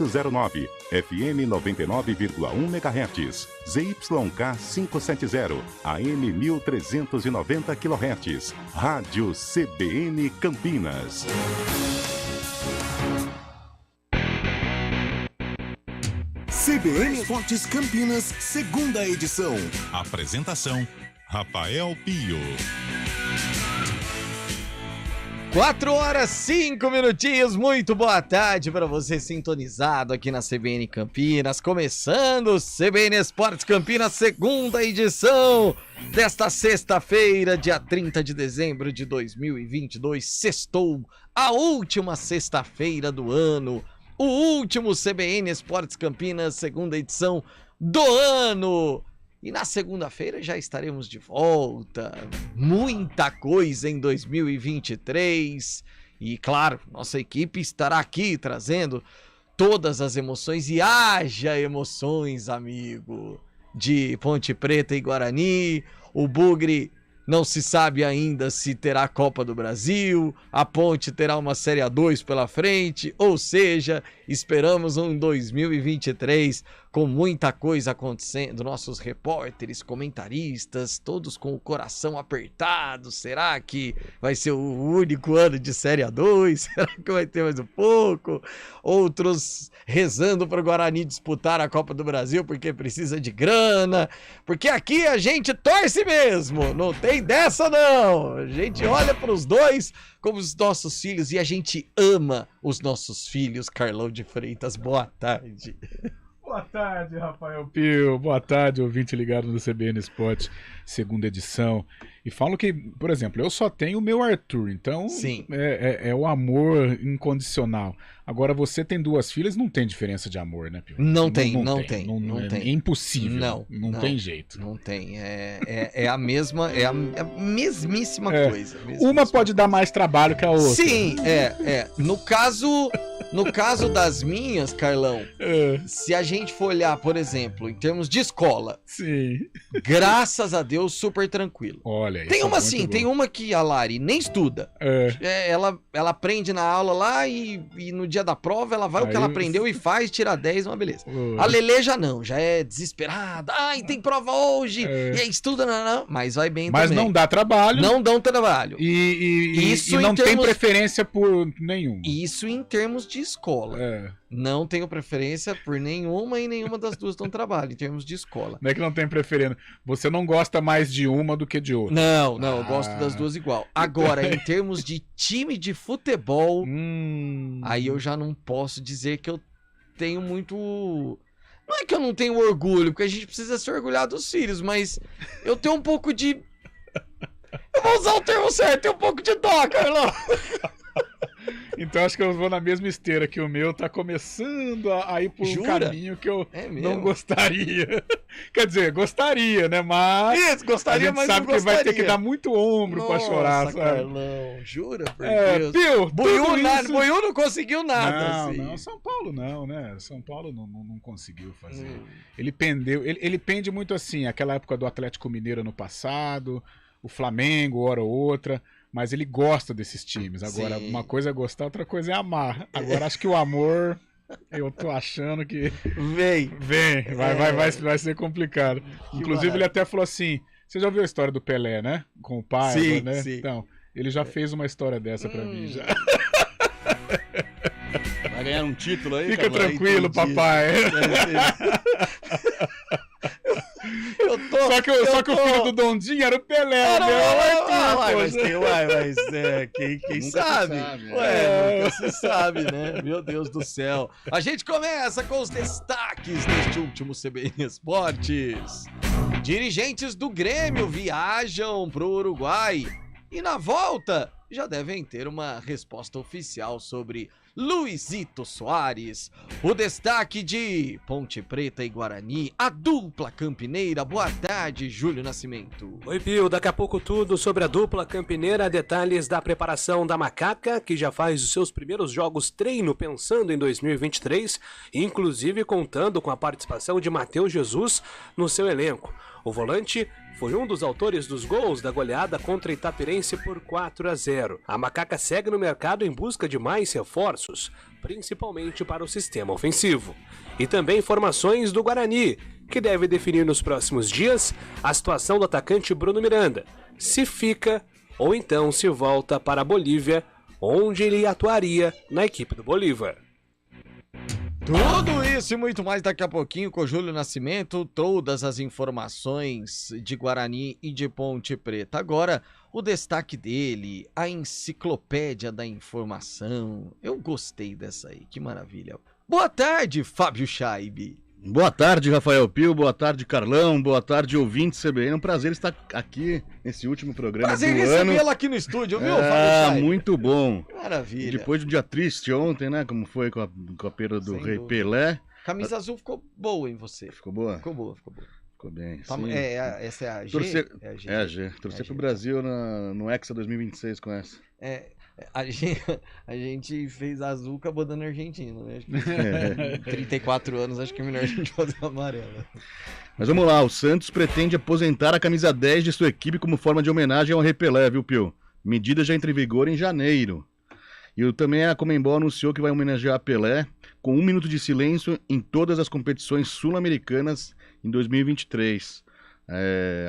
809, FM 99,1 MHz, ZYK 570, AM 1390 kHz, Rádio CBN Campinas. CBN Esportes Campinas, segunda edição. Apresentação, Rafael Pio. 4h05, muito boa tarde para você sintonizado aqui na CBN Campinas, começando o CBN Esportes Campinas, segunda edição desta sexta-feira, dia 30 de dezembro de 2022, sextou, a última sexta-feira do ano, o último CBN Esportes Campinas, segunda edição do ano. E na segunda-feira já estaremos de volta, muita coisa em 2023 e claro, nossa equipe estará aqui trazendo todas as emoções e haja emoções, amigo, de Ponte Preta e Guarani. O Bugre não se sabe ainda se terá Copa do Brasil, a Ponte terá uma Série A2 pela frente, ou seja, esperamos um 2023 com muita coisa acontecendo, nossos repórteres, comentaristas, todos com o coração apertado. Será que vai ser o único ano de Série A2? Será que vai ter mais um pouco? Outros rezando para o Guarani disputar a Copa do Brasil porque precisa de grana, porque aqui a gente torce mesmo, não tem dessa não, a gente olha para os dois como os nossos filhos e a gente ama os nossos filhos. Carlão de Freitas, boa tarde. Boa tarde, Rafael Pio. Boa tarde, ouvinte ligado no CBN Esporte, segunda edição. E falo que, por exemplo, eu só tenho o meu Arthur, então sim, é o amor incondicional. Agora, você tem duas filhas, não tem diferença de amor, né, Pio? Não tem. É impossível, não tem jeito. Não tem, é a mesma, é a mesmíssima coisa. Uma pode dar mais trabalho que a outra. Sim, No caso das minhas, Carlão, se a gente for olhar, por exemplo, em termos de escola, sim, graças a Deus, super tranquilo. Olha, tem uma assim, tem uma que a Lari nem estuda. Ela aprende na aula lá e no dia da prova ela vai o que ela aprendeu e faz, tira 10, uma beleza. A Lelê já não, já é desesperada. Ai, tem prova hoje, e aí estuda, não, mas vai bem mas também. Não dá trabalho. Não dão trabalho. E não tem preferência por nenhum. Isso em termos de escola. Não tenho preferência por nenhuma e nenhuma das duas dão trabalho, em termos de escola. Não é que não tem preferência. Você não gosta mais de uma do que de outra. Não, eu gosto das duas igual. Agora, em termos de time de futebol, aí eu já não posso dizer que eu tenho muito... Não é que eu não tenho orgulho, porque a gente precisa se orgulhar dos filhos, mas eu tenho um pouco de... Eu vou usar o termo certo, tenho um pouco de dó, Carlão. Então acho que eu vou na mesma esteira que o meu tá começando a ir por um caminho que eu não gostaria. Quer dizer, gostaria, né? Mas isso, gostaria, a gente sabe que vai ter que dar muito ombro pra chorar, sabe? Carlão, jura? Por Deus. Pio, Buiú não conseguiu nada. Não, São Paulo não, né? São Paulo não conseguiu fazer. Ele pende muito assim, aquela época do Atlético Mineiro no passado, o Flamengo, hora ou outra. Mas ele gosta desses times. Agora, uma coisa é gostar, outra coisa é amar. Agora, acho que o amor, eu tô achando que... Vai ser complicado. Inclusive, ele até falou assim, você já ouviu a história do Pelé, né? Com o pai, sim, né? Sim. Então, ele já fez uma história dessa pra mim, já. Vai ganhar um título aí, Fica tranquilo, papai. Só que o filho do Dondinho era o Pelé. Quem sabe? Nunca se sabe, né? Meu Deus do céu. A gente começa com os destaques deste último CBN Esportes. Dirigentes do Grêmio viajam pro Uruguai e na volta já devem ter uma resposta oficial sobre Luizito Soares. O destaque de Ponte Preta e Guarani, a dupla campineira. Boa tarde, Júlio Nascimento. Oi, Pio, daqui a pouco tudo sobre a dupla campineira, detalhes da preparação da Macaca, que já faz os seus primeiros jogos treino pensando em 2023, inclusive contando com a participação de Matheus Jesus no seu elenco. O volante foi um dos autores dos gols da goleada contra Itapirense por 4-0. A Macaca segue no mercado em busca de mais reforços, principalmente para o sistema ofensivo. E também informações do Guarani, que deve definir nos próximos dias a situação do atacante Bruno Miranda, se fica ou então se volta para a Bolívia, onde ele atuaria na equipe do Bolívar. Tudo isso e muito mais daqui a pouquinho com o Júlio Nascimento, todas as informações de Guarani e de Ponte Preta. Agora, o destaque dele, a enciclopédia da informação. Eu gostei dessa aí, que maravilha. Boa tarde, Fábio Scheibe. Boa tarde, Rafael Pio, boa tarde, Carlão, boa tarde, ouvintes CBN. É um prazer estar aqui nesse último programa Prazer do ano. recebê-lo aqui no estúdio, viu, Fábio Scheibe? Muito bom. Maravilha. Depois de um dia triste ontem, né, como foi com a perda do Sem Rei dúvida. Pelé. Camisa azul ficou boa em você. Ficou boa? Ficou boa, ficou boa. Ficou bem, Tá- sim. essa é a G? Torcer... É a G. É a G. Torcer pro Brasil no Hexa 2026 com essa. A gente fez azul, acabou dando argentino, né? Acho que 34 anos, acho que é melhor a gente fazer amarela. Mas vamos lá, o Santos pretende aposentar a camisa 10 de sua equipe como forma de homenagem ao Rei Pelé, viu, Pio? Medida já entra em vigor em janeiro. E também a Conmebol anunciou que vai homenagear Pelé com 1 minuto de silêncio em todas as competições sul-americanas em 2023.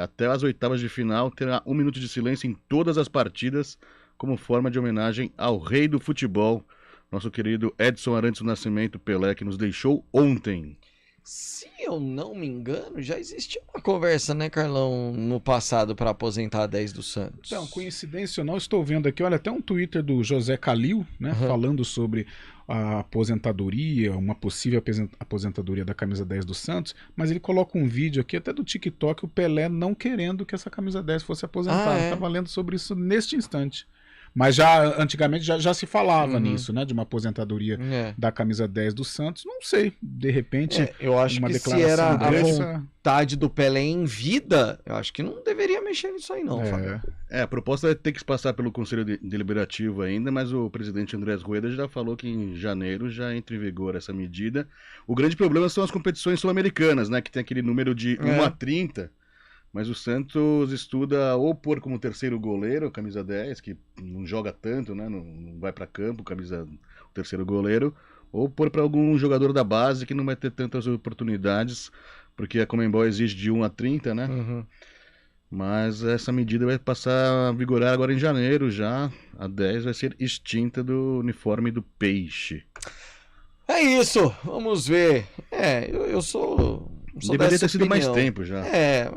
Até as oitavas de final terá 1 minuto de silêncio em todas as partidas como forma de homenagem ao rei do futebol, nosso querido Edson Arantes do Nascimento Pelé, que nos deixou ontem. Se eu não me engano, já existia uma conversa, né, Carlão, no passado para aposentar a 10 do Santos. Então, coincidência ou não, estou vendo aqui, olha, até um Twitter do José Calil, né, falando sobre a aposentadoria, uma possível aposentadoria da camisa 10 do Santos, mas ele coloca um vídeo aqui, até do TikTok, o Pelé não querendo que essa camisa 10 fosse aposentada. Estava lendo sobre isso neste instante. Mas já antigamente já se falava nisso, né? De uma aposentadoria da camisa 10 do Santos. Não sei, de repente. Eu acho uma que se declaração era a dessa... vontade do Pelé em vida, eu acho que não deveria mexer nisso aí, não, Fábio. A proposta vai ter que passar pelo Conselho Deliberativo ainda, mas o presidente Andrés Rueda já falou que em janeiro já entra em vigor essa medida. O grande problema são as competições sul-americanas, né? Que tem aquele número de 1 a 30. Mas o Santos estuda ou pôr como terceiro goleiro, camisa 10, que não joga tanto, né? Não vai para campo, o terceiro goleiro, ou pôr para algum jogador da base que não vai ter tantas oportunidades, porque a Conmebol exige de 1 a 30, né? Mas essa medida vai passar a vigorar agora em janeiro já. A 10 vai ser extinta do uniforme do Peixe. É isso, vamos ver. Eu sou Deveria dessa ter sido mais opinião. tempo já.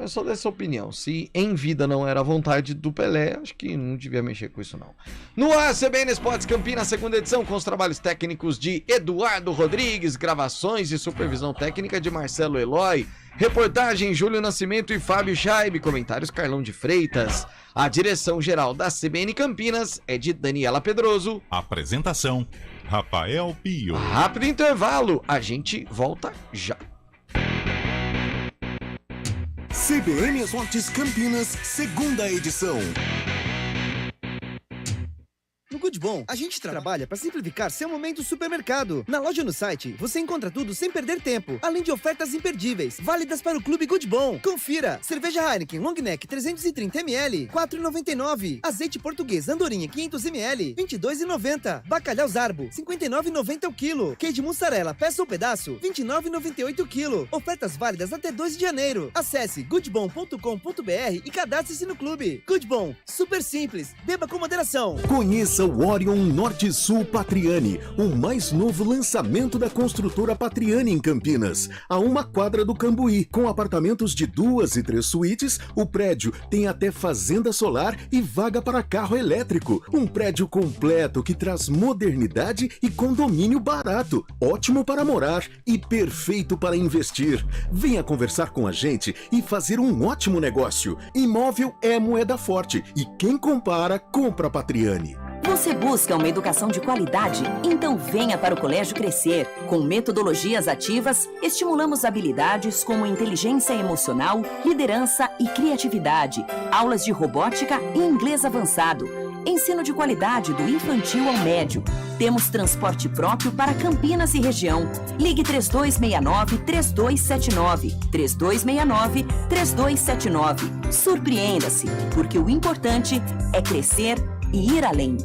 Eu sou dessa opinião. Se em vida não era a vontade do Pelé, acho que não devia mexer com isso, não. No ar, CBN Esportes Campinas, segunda edição, com os trabalhos técnicos de Eduardo Rodrigues, gravações e supervisão técnica de Marcelo Eloy, reportagem Júlio Nascimento e Fábio Scheibe, comentários Carlão de Freitas. A direção-geral da CBN Campinas é de Daniela Pedroso. Apresentação: Rafael Pio. Rápido intervalo, a gente volta já. CBN Esportes Campinas, segunda edição. No Good Bom, a gente trabalha para simplificar seu momento supermercado. Na loja e no site, você encontra tudo sem perder tempo, além de ofertas imperdíveis, válidas para o Clube Good Bom. Confira! Cerveja Heineken Long Neck 330ml, 4,99. Azeite português Andorinha 500ml, 22,90. Bacalhau Zarbo, 59,90 o quilo. Queijo mussarela, peça ou pedaço, 29,98 o quilo. Ofertas válidas até 2 de janeiro. Acesse goodbom.com.br e cadastre-se no clube. Good Bom, super simples, beba com moderação. Conheça o Orion Norte Sul Patriani, o mais novo lançamento da construtora Patriani em Campinas, a 1 quadra do Cambuí. Com apartamentos de 2 e 3 suítes, o prédio tem até fazenda solar e vaga para carro elétrico. Um prédio completo que traz modernidade e condomínio barato, ótimo para morar e perfeito para investir. Venha conversar com a gente e fazer um ótimo negócio. Imóvel é moeda forte e quem compara, compra Patriani. Você busca uma educação de qualidade? Então venha para o Colégio Crescer. Com metodologias ativas, estimulamos habilidades como inteligência emocional, liderança e criatividade, aulas de robótica e inglês avançado. ensino de qualidade do infantil ao médio. Temos transporte próprio para Campinas e região. Ligue 3269-3279. 3269-3279. Surpreenda-se, porque o importante é crescer e ir além.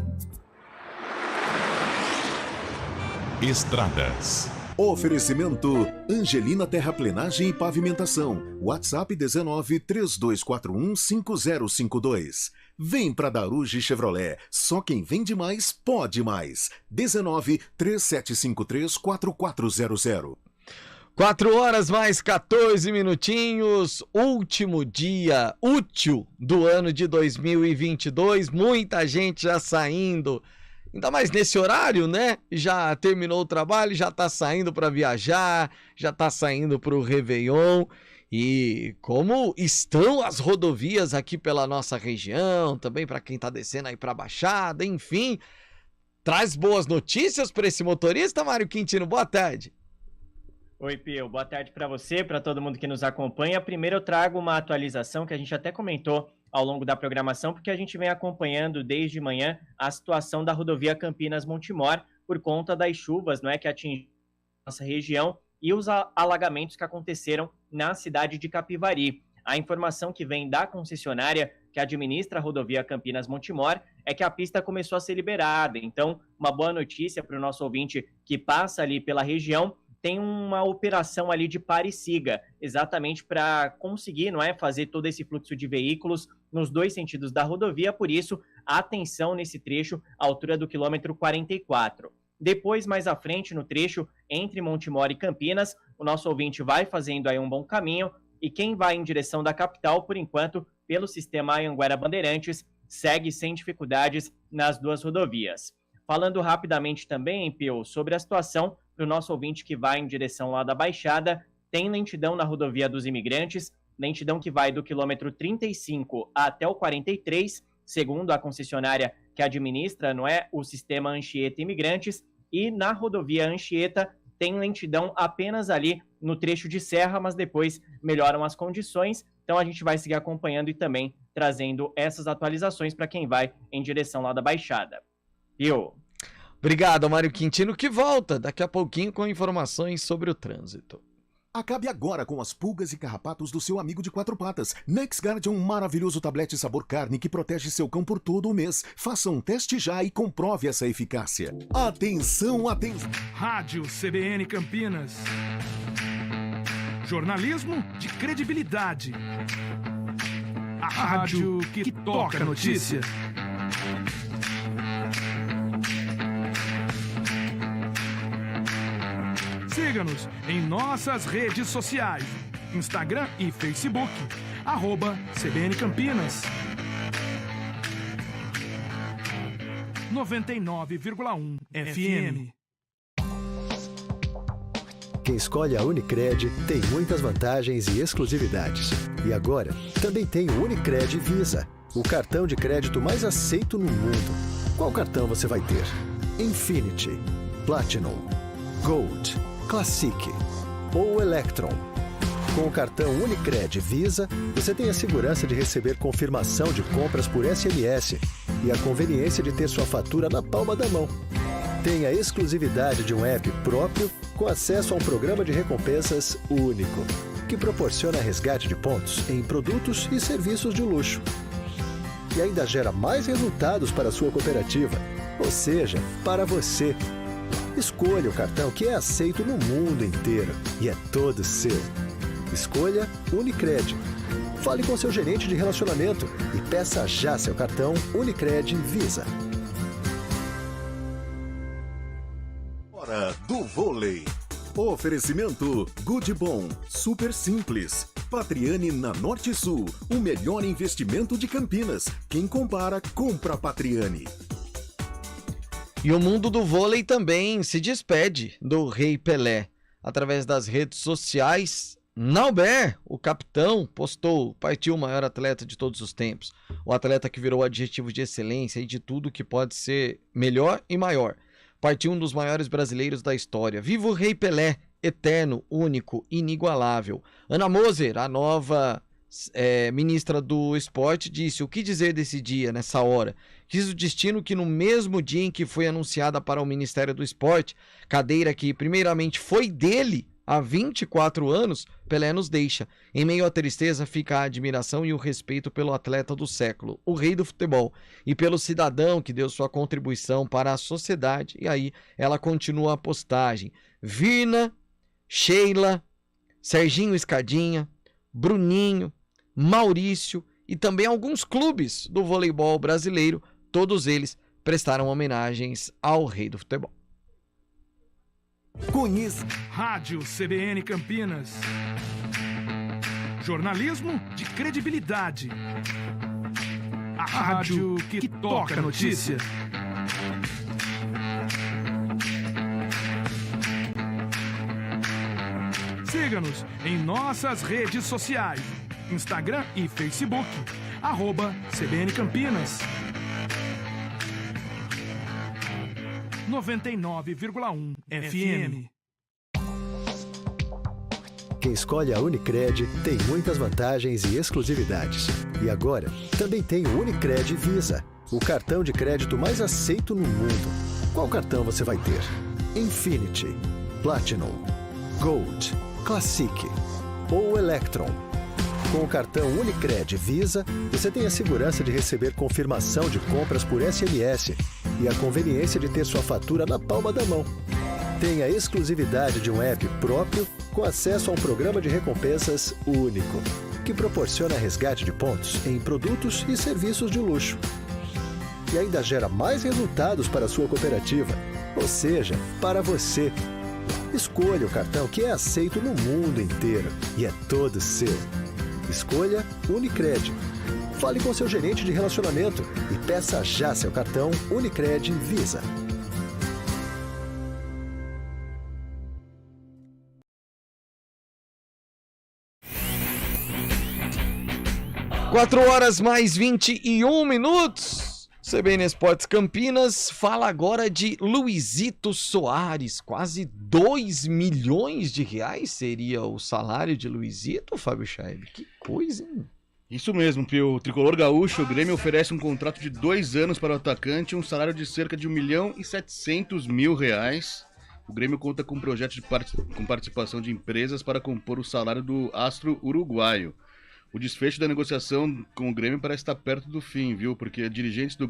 Estradas. Oferecimento Angelina Terraplenagem e Pavimentação. WhatsApp 19-3241-5052. Vem pra Daruge Chevrolet. Só quem vende mais, pode mais. 19-3753-4400. 4h mais 14 minutinhos. Último dia útil do ano de 2022. Muita gente já saindo. Ainda mais nesse horário, né? Já terminou o trabalho, já tá saindo para viajar, já tá saindo para o Réveillon. E como estão as rodovias aqui pela nossa região, também para quem tá descendo aí para a Baixada, enfim. Traz boas notícias para esse motorista, Mário Quintino. Boa tarde. Oi, Pio. Boa tarde para você, para todo mundo que nos acompanha. Primeiro eu trago uma atualização que a gente até comentou ao longo da programação, porque a gente vem acompanhando desde manhã a situação da rodovia Campinas-Montemor por conta das chuvas, não é, que atingiram nossa região e os alagamentos que aconteceram na cidade de Capivari. A informação que vem da concessionária que administra a rodovia Campinas-Montemor é que a pista começou a ser liberada. Então, uma boa notícia para o nosso ouvinte que passa ali pela região. Tem uma operação ali de pare e siga, exatamente para conseguir, não é, fazer todo esse fluxo de veículos nos dois sentidos da rodovia. Por isso, atenção nesse trecho, à altura do quilômetro 44. Depois, mais à frente, no trecho entre Montemor e Campinas, o nosso ouvinte vai fazendo aí um bom caminho, e quem vai em direção da capital, por enquanto, pelo sistema Anhanguera Bandeirantes, segue sem dificuldades nas duas rodovias. Falando rapidamente também, Pio, sobre a situação para o nosso ouvinte que vai em direção lá da Baixada, tem lentidão na rodovia dos Imigrantes, lentidão que vai do quilômetro 35 até o 43, segundo a concessionária que administra, não é, o sistema Anchieta Imigrantes, e na rodovia Anchieta tem lentidão apenas ali no trecho de serra, mas depois melhoram as condições, então a gente vai seguir acompanhando e também trazendo essas atualizações para quem vai em direção lá da Baixada. Pio. Obrigado, Mário Quintino, que volta daqui a pouquinho com informações sobre o trânsito. Acabe agora com as pulgas e carrapatos do seu amigo de quatro patas. NexGard é um maravilhoso tablete sabor carne que protege seu cão por todo o mês. Faça um teste já e comprove essa eficácia. Atenção, atenção. Rádio CBN Campinas. Jornalismo de credibilidade. A rádio que toca a notícia. Siga-nos em nossas redes sociais, Instagram e Facebook, @CBN Campinas. 99,1 FM. Quem escolhe a Unicred tem muitas vantagens e exclusividades. E agora, também tem o Unicred Visa, o cartão de crédito mais aceito no mundo. Qual cartão você vai ter? Infinity, Platinum, Gold, Classic ou Electron. Com o cartão Unicred Visa, você tem a segurança de receber confirmação de compras por SMS e a conveniência de ter sua fatura na palma da mão. Tem a exclusividade de um app próprio com acesso a um programa de recompensas único, que proporciona resgate de pontos em produtos e serviços de luxo. E ainda gera mais resultados para a sua cooperativa, ou seja, para você. Escolha o cartão que é aceito no mundo inteiro e é todo seu. Escolha Unicred. Fale com seu gerente de relacionamento e peça já seu cartão Unicred Visa. Hora do vôlei. Oferecimento Goodbom, super simples. Patriani na Norte Sul, o melhor investimento de Campinas. Quem compara, compra Patriani. E o mundo do vôlei também se despede do Rei Pelé. Através das redes sociais, Nauber, o capitão, postou: partiu o maior atleta de todos os tempos. O atleta que virou adjetivo de excelência e de tudo que pode ser melhor e maior. Partiu um dos maiores brasileiros da história. Viva o Rei Pelé, eterno, único, inigualável. Ana Moser, a nova ministra do esporte, disse: o que dizer desse dia, nessa hora, Quis o destino que no mesmo dia em que foi anunciada para o Ministério do Esporte, cadeira que primeiramente foi dele há 24 anos, Pelé nos deixa. Em meio à tristeza fica a admiração e o respeito pelo atleta do século, o rei do futebol, e pelo cidadão que deu sua contribuição para a sociedade. E aí ela continua a postagem. Virna, Sheila, Serginho Escadinha, Bruninho, Maurício e também alguns clubes do voleibol brasileiro, todos eles prestaram homenagens ao rei do futebol. Conheça Rádio CBN Campinas. Jornalismo de credibilidade. A rádio que toca a notícia. Siga-nos em nossas redes sociais. Instagram e Facebook. @CBN Campinas. 99,1 FM. Quem escolhe a Unicred tem muitas vantagens e exclusividades. E agora, também tem o Unicred Visa, o cartão de crédito mais aceito no mundo. Qual cartão você vai ter? Infinity, Platinum, Gold, Classic ou Electron? Com o cartão Unicred Visa, você tem a segurança de receber confirmação de compras por SMS e a conveniência de ter sua fatura na palma da mão. Tem a exclusividade de um app próprio com acesso a um programa de recompensas único, que proporciona resgate de pontos em produtos e serviços de luxo. E ainda gera mais resultados para a sua cooperativa, ou seja, para você. Escolha o cartão que é aceito no mundo inteiro e é todo seu. Escolha Unicred. Fale com seu gerente de relacionamento e peça já seu cartão Unicred Visa. Quatro horas mais 21 minutos. CBN Esportes Campinas fala agora de Luizito Soares. Quase 2 milhões de reais seria o salário de Luizito, Fábio Chaib. Que coisa, hein? Isso mesmo, Pio. O tricolor gaúcho, o Grêmio oferece um contrato de 2 anos para o atacante, um salário de cerca de R$1.700.000. O Grêmio conta com um projeto com participação de empresas para compor o salário do astro uruguaio. O desfecho da negociação com o Grêmio parece estar perto do fim, viu? Porque dirigentes do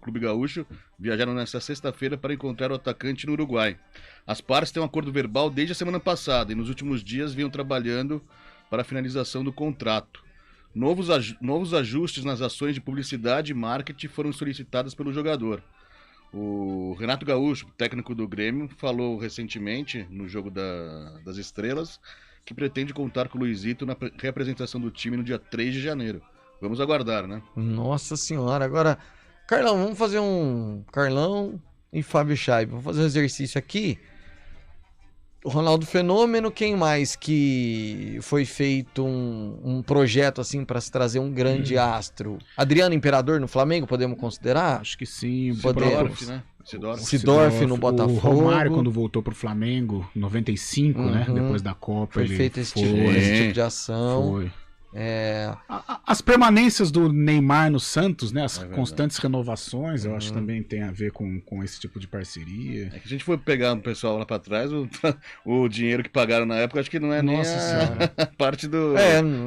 Clube Gaúcho viajaram nesta sexta-feira para encontrar o atacante no Uruguai. As partes têm um acordo verbal desde a semana passada e nos últimos dias vinham trabalhando para a finalização do contrato. Novos ajustes nas ações de publicidade e marketing foram solicitados pelo jogador. O Renato Gaúcho, técnico do Grêmio, falou recentemente no Jogo das Estrelas que pretende contar com o Luizito na representação do time no dia 3 de janeiro. Vamos aguardar, né? Nossa senhora, agora... Carlão, vamos fazer um... Carlão e Fábio Chaib, vamos fazer um exercício aqui. O Ronaldo Fenômeno, quem mais que foi feito um projeto assim para se trazer um grande astro? Adriano Imperador no Flamengo, podemos considerar? Acho que sim. Sidorf, né? Sidorf no Botafogo. O Romário, quando voltou pro Flamengo, em 95, né? Depois da Copa. Foi feito esse tipo de ação. Foi. As permanências do Neymar no Santos, né? As constantes renovações, eu acho que também tem a ver com esse tipo de parceria. É que a gente foi pegar o pessoal lá pra trás, o dinheiro que pagaram na época, acho que não é nem a parte do...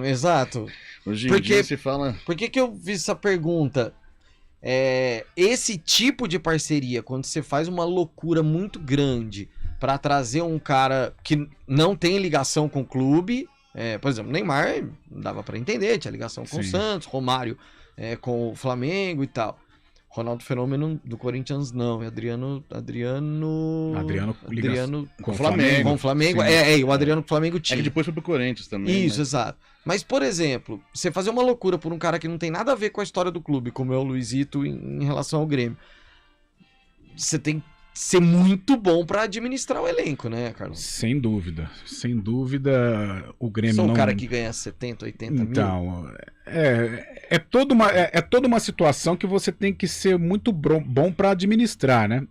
Exato. Hoje em dia se fala... Por que eu fiz essa pergunta? Esse tipo de parceria, quando você faz uma loucura muito grande pra trazer um cara que não tem ligação com o clube... por exemplo, Neymar dava pra entender, tinha ligação com o Santos, Romário com o Flamengo e tal. Ronaldo Fenômeno do Corinthians não, Adriano com o Flamengo. Com o Flamengo, o Adriano com o Flamengo tinha. É que depois foi pro Corinthians também. Isso, exato. Mas, por exemplo, você fazer uma loucura por um cara que não tem nada a ver com a história do clube, como é o Luizito em relação ao Grêmio, você tem que ser muito bom pra administrar o elenco, né, Carlos? Sem dúvida. Sem dúvida, o Grêmio não... Só o cara que ganha 70, 80 mil. Então, é toda uma situação que você tem que ser muito bom pra administrar, né?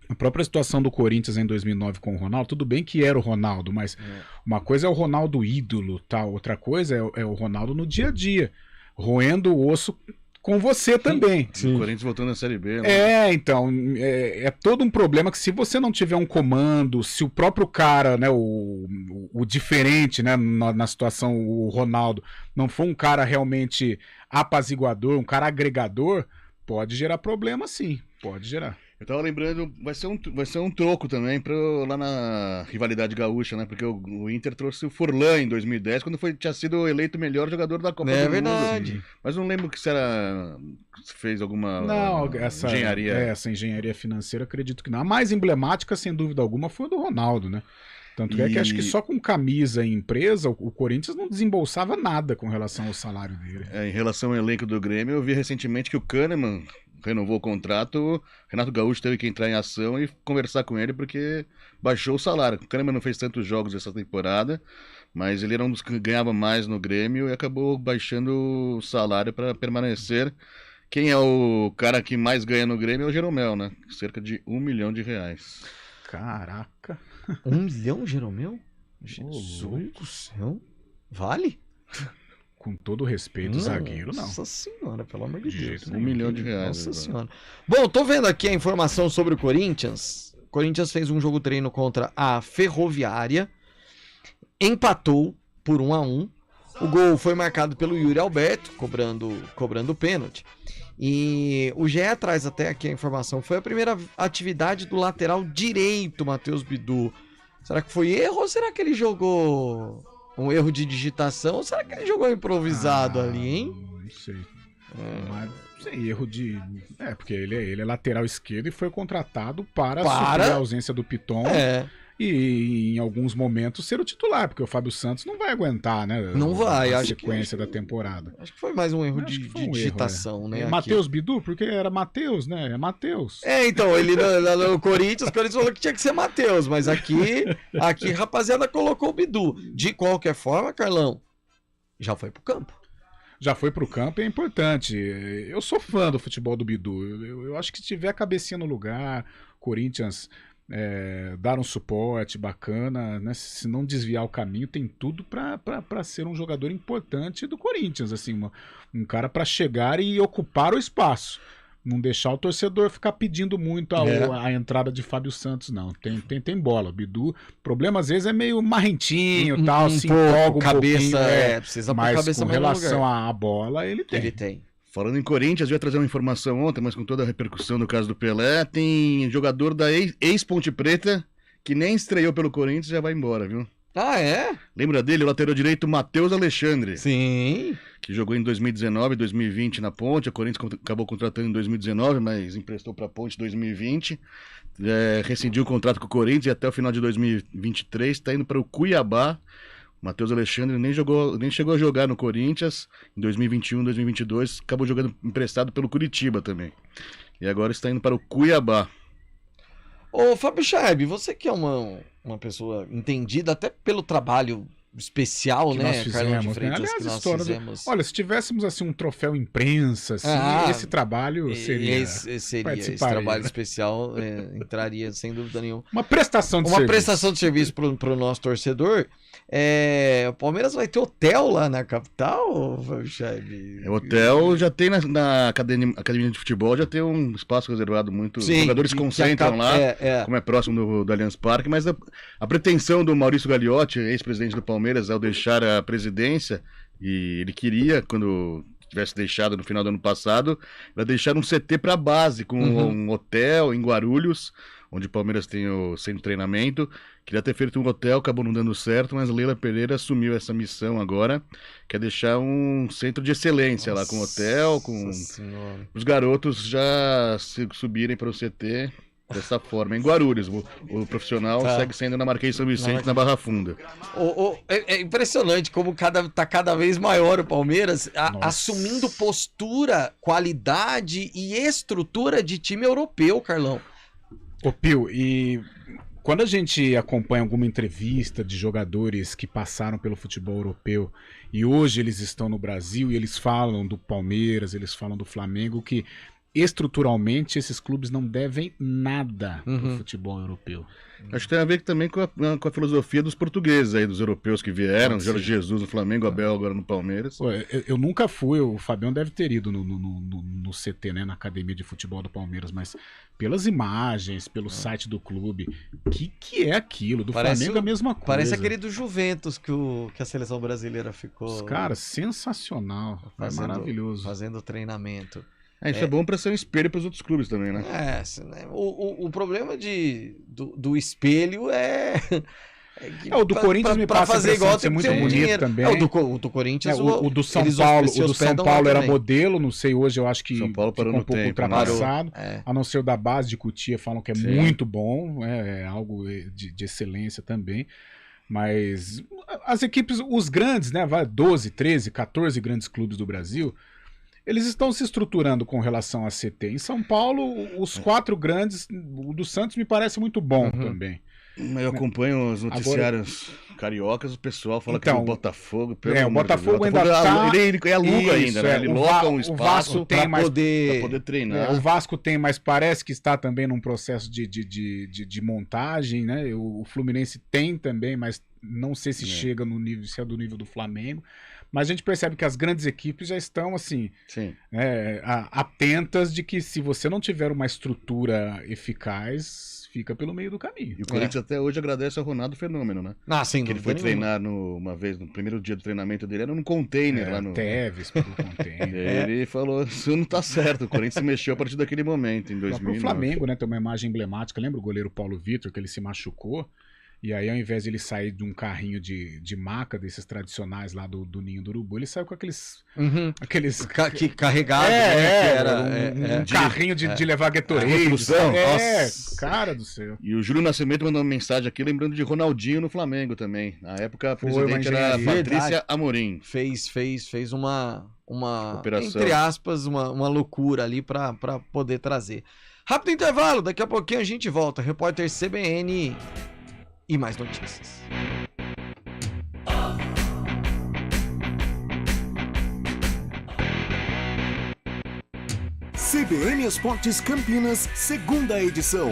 A própria situação do Corinthians em 2009 com o Ronaldo, tudo bem que era o Ronaldo, mas uma coisa é o Ronaldo ídolo, tal, outra coisa é o Ronaldo no dia a dia, roendo o osso com você também. O Corinthians voltando na Série B. Né? Então, é todo um problema que se você não tiver um comando, se o próprio cara, né, o diferente, né, na situação, o Ronaldo, não for um cara realmente apaziguador, um cara agregador, pode gerar problema sim, pode gerar. Eu tava lembrando, vai ser um troco também lá na rivalidade gaúcha, né? Porque o Inter trouxe o Furlan em 2010, quando tinha sido eleito o melhor jogador da Copa do Mundo. É verdade. Mas não lembro se fez alguma engenharia. Essa engenharia financeira, acredito que não. A mais emblemática, sem dúvida alguma, foi a do Ronaldo, né? Tanto é que acho que só com camisa e empresa, o Corinthians não desembolsava nada com relação ao salário dele. Em relação ao elenco do Grêmio, eu vi recentemente que o Kahneman renovou o contrato, Renato Gaúcho teve que entrar em ação e conversar com ele porque baixou o salário. O Kahneman não fez tantos jogos essa temporada, mas ele era um dos que ganhava mais no Grêmio e acabou baixando o salário para permanecer. Quem é o cara que mais ganha no Grêmio é o Jeromel, né? Cerca de R$1 milhão. Caraca! 1 milhão, Jeromel? Jesus do céu! Vale? Com todo respeito, zagueiro, não. Nossa senhora, pelo amor de Deus. R$1 milhão. Nossa senhora. Bom, tô vendo aqui a informação sobre o Corinthians. O Corinthians fez um jogo treino contra a Ferroviária, empatou por 1-1. O gol foi marcado pelo Yuri Alberto, cobrando pênalti. E o GE traz até aqui a informação. Foi a primeira atividade do lateral direito, Matheus Bidu. Será que foi erro ou será que ele jogou um erro de digitação? Ou será que ele jogou improvisado ali, hein? Não sei. Mas sem erro de... porque ele é lateral esquerdo e foi contratado para suprir a ausência do Piton. E em alguns momentos ser o titular, porque o Fábio Santos não vai aguentar, né? Não vai, a sequência da temporada. Acho que foi mais um erro de digitação, né? Matheus Bidu, porque era Matheus, né? É Matheus. Então, ele no Corinthians, o Corinthians falou que tinha que ser Matheus, mas aqui, rapaziada, colocou o Bidu. De qualquer forma, Carlão, já foi pro campo. Já foi pro campo e é importante. Eu sou fã do futebol do Bidu. Eu acho que se tiver a cabecinha no lugar, Corinthians... dar um suporte bacana, né? Se não desviar o caminho, tem tudo para ser um jogador importante do Corinthians, assim, um cara para chegar e ocupar o espaço, não deixar o torcedor ficar pedindo muito a entrada de Fábio Santos, não. Tem bola. O Bidu, problema às vezes é meio marrentinho, tal, se empolga um cabeça, pouquinho, precisa mas cabeça com relação à bola, ele tem. Ele tem. Falando em Corinthians, eu ia trazer uma informação ontem, mas com toda a repercussão do caso do Pelé, tem jogador da ex-Ponte Preta que nem estreou pelo Corinthians e já vai embora, viu? Ah, é? Lembra dele, o lateral direito Matheus Alexandre? Sim. Que jogou em 2019 e 2020 na Ponte, a Corinthians acabou contratando em 2019, mas emprestou para a Ponte em 2020. Rescindiu o contrato com o Corinthians e até o final de 2023 está indo para o Cuiabá. Matheus Alexandre nem chegou a jogar no Corinthians em 2021, 2022, acabou jogando emprestado pelo Curitiba também. E agora está indo para o Cuiabá. Ô, Fábio Chaib, você que é uma pessoa entendida até pelo trabalho especial, que né, Carlão de Freitas, aliás, que nós fizemos. Olha, se tivéssemos assim um troféu imprensa, assim, esse trabalho seria esse trabalho especial entraria sem dúvida nenhuma. Uma prestação de serviço. Uma prestação de serviço para o nosso torcedor. O Palmeiras vai ter hotel lá na capital, Fábio Chaib? Hotel já tem na academia de futebol, já tem um espaço reservado muito. Sim, os jogadores concentram lá, como é próximo do Allianz Parque, mas a pretensão do Maurício Gagliotti, ex-presidente do Palmeiras, ao deixar a presidência, e ele queria, quando tivesse deixado no final do ano passado, era deixar um CT para base, com um hotel em Guarulhos, onde o Palmeiras tem o centro de treinamento. Queria ter feito um hotel, acabou não dando certo, mas Leila Pereira assumiu essa missão agora, que é deixar um centro de excelência lá, com hotel, com os garotos já subirem para o CT dessa forma. Em Guarulhos, o profissional segue sendo na Marquês São Vicente, na Barra Funda. É impressionante como tá cada vez maior o Palmeiras, assumindo postura, qualidade e estrutura de time europeu, Carlão. Ô Pio, e quando a gente acompanha alguma entrevista de jogadores que passaram pelo futebol europeu e hoje eles estão no Brasil e eles falam do Palmeiras, eles falam do Flamengo, que estruturalmente esses clubes não devem nada pro futebol europeu. Acho que tem a ver também com a filosofia dos portugueses aí, dos europeus que vieram, Jorge Jesus no Flamengo, Abel agora no Palmeiras. Pô, eu nunca fui, o Fabião deve ter ido no CT, né, na Academia de Futebol do Palmeiras, mas pelas imagens, pelo site do clube, que é aquilo? Do Flamengo é a mesma coisa. Parece aquele do Juventus que a seleção brasileira ficou... Os caras, sensacional, maravilhoso. Fazendo treinamento. Isso é bom para ser um espelho para os outros clubes também, né? O problema do espelho é o do Corinthians me passa fazer igual ser muito bonito dinheiro. também. O do Corinthians, o do São Paulo era modelo, não sei, hoje eu acho que São Paulo parou ficou um pouco ultrapassado, a não ser o da base de Cotia, falam que é muito bom, é algo de excelência também. Mas as equipes, os grandes, né, 12, 13, 14 grandes clubes do Brasil, eles estão se estruturando com relação a CT. Em São Paulo, os 4 grandes, o do Santos me parece muito bom também. Eu acompanho os noticiários cariocas, o pessoal fala que o Botafogo... o Botafogo ainda está... Ele aluga ainda, né? Ele loca um espaço para poder treinar. O Vasco tem, mas parece que está também num processo de montagem, né? O Fluminense tem também, mas não sei se chega no nível, se é do nível do Flamengo. Mas a gente percebe que as grandes equipes já estão, assim, atentas de que se você não tiver uma estrutura eficaz, fica pelo meio do caminho. E o Corinthians até hoje agradece ao Ronaldo Fenômeno, né? Sim. Que ele foi treinar uma vez, no primeiro dia do treinamento dele, era num container lá no... Teves, pelo container. Ele falou, isso não tá certo, o Corinthians se mexeu a partir daquele momento, em 2009. O Flamengo, né, tem uma imagem emblemática, lembra o goleiro Paulo Vitor, que ele se machucou? E aí, ao invés de ele sair de um carrinho de maca, desses tradicionais lá do Ninho do Urubu, ele saiu com aqueles... que carregado, um carrinho de levar Gatorade. Cara do céu. E o Júlio Nascimento mandou uma mensagem aqui, lembrando de Ronaldinho no Flamengo também. Na época, a presidente era Patrícia Amorim. Fez uma operação, entre aspas, uma loucura ali para poder trazer. Rápido intervalo, daqui a pouquinho a gente volta. Repórter CBN... E mais notícias. CBN Esportes Campinas, segunda edição.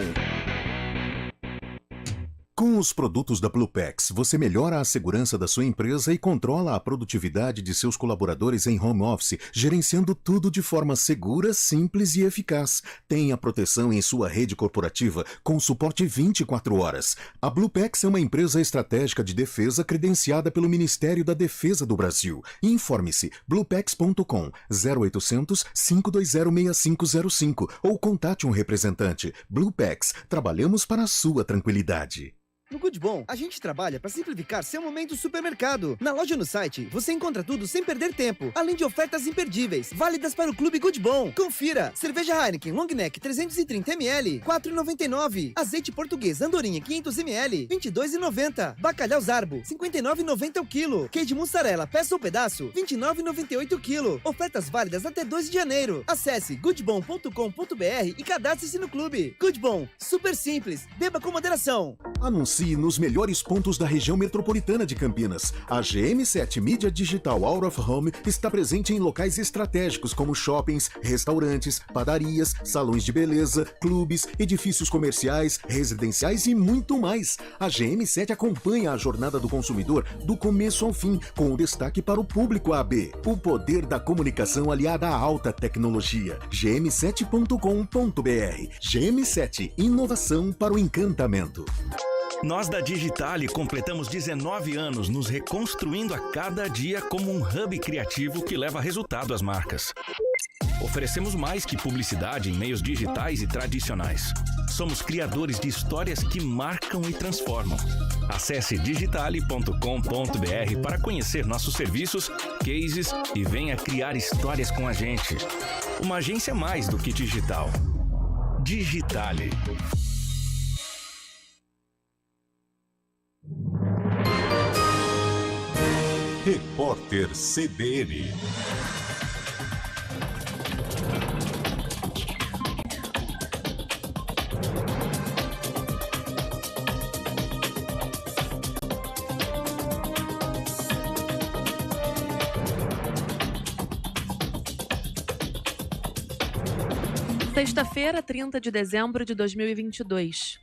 Com os produtos da Bluepex, você melhora a segurança da sua empresa e controla a produtividade de seus colaboradores em home office, gerenciando tudo de forma segura, simples e eficaz. Tenha proteção em sua rede corporativa com suporte 24 horas. A Bluepex é uma empresa estratégica de defesa credenciada pelo Ministério da Defesa do Brasil. Informe-se bluepex.com 0800 520 6505 ou contate um representante. Bluepex, trabalhamos para a sua tranquilidade. No Good Bom, a gente trabalha para simplificar seu momento supermercado. Na loja no site, você encontra tudo sem perder tempo, além de ofertas imperdíveis, válidas para o Clube Good Bom. Confira! Cerveja Heineken Long Neck 330ml, 4,99. Azeite português Andorinha 500ml, 22,90. Bacalhau Zarbo, 59,90 o quilo. Queijo mussarela, peça ou pedaço, 29,98 o quilo. Ofertas válidas até 2 de janeiro. Acesse goodbom.com.br e cadastre-se no clube. Good Bom, super simples, beba com moderação. Anuncie nos melhores pontos da região metropolitana de Campinas. A GM7 Mídia Digital Out of Home está presente em locais estratégicos como shoppings, restaurantes, padarias, salões de beleza, clubes, edifícios comerciais, residenciais e muito mais. A GM7 acompanha a jornada do consumidor do começo ao fim, com destaque para o público AB. O poder da comunicação aliada à alta tecnologia. gm7.com.br. GM7, inovação para o encantamento. Nós da Digitale completamos 19 anos nos reconstruindo a cada dia como um hub criativo que leva resultado às marcas. Oferecemos mais que publicidade em meios digitais e tradicionais. Somos criadores de histórias que marcam e transformam. Acesse digitale.com.br para conhecer nossos serviços, cases e venha criar histórias com a gente. Uma agência mais do que digital. Digitale. Repórter CBN. Sexta-feira, 30 de dezembro de 2022.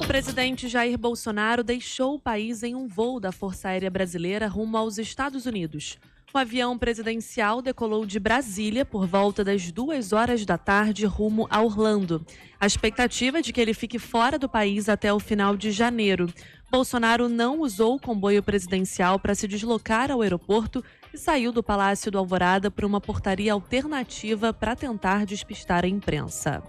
O presidente Jair Bolsonaro deixou o país em um voo da Força Aérea Brasileira rumo aos Estados Unidos. O avião presidencial decolou de Brasília por volta das 2h da tarde rumo a Orlando. A expectativa é de que ele fique fora do país até o final de janeiro. Bolsonaro não usou o comboio presidencial para se deslocar ao aeroporto e saiu do Palácio do Alvorada por uma portaria alternativa para tentar despistar a imprensa.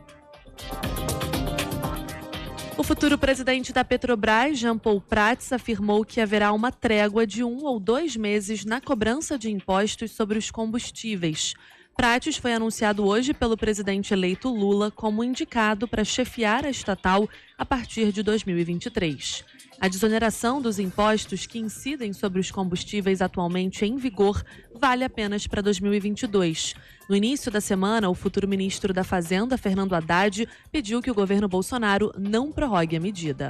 O futuro presidente da Petrobras, Jean Paul Prats, afirmou que haverá uma trégua de 1 ou 2 meses na cobrança de impostos sobre os combustíveis. Prats foi anunciado hoje pelo presidente eleito Lula como indicado para chefiar a estatal a partir de 2023. A desoneração dos impostos que incidem sobre os combustíveis atualmente em vigor vale apenas para 2022. No início da semana, o futuro ministro da Fazenda, Fernando Haddad, pediu que o governo Bolsonaro não prorrogue a medida.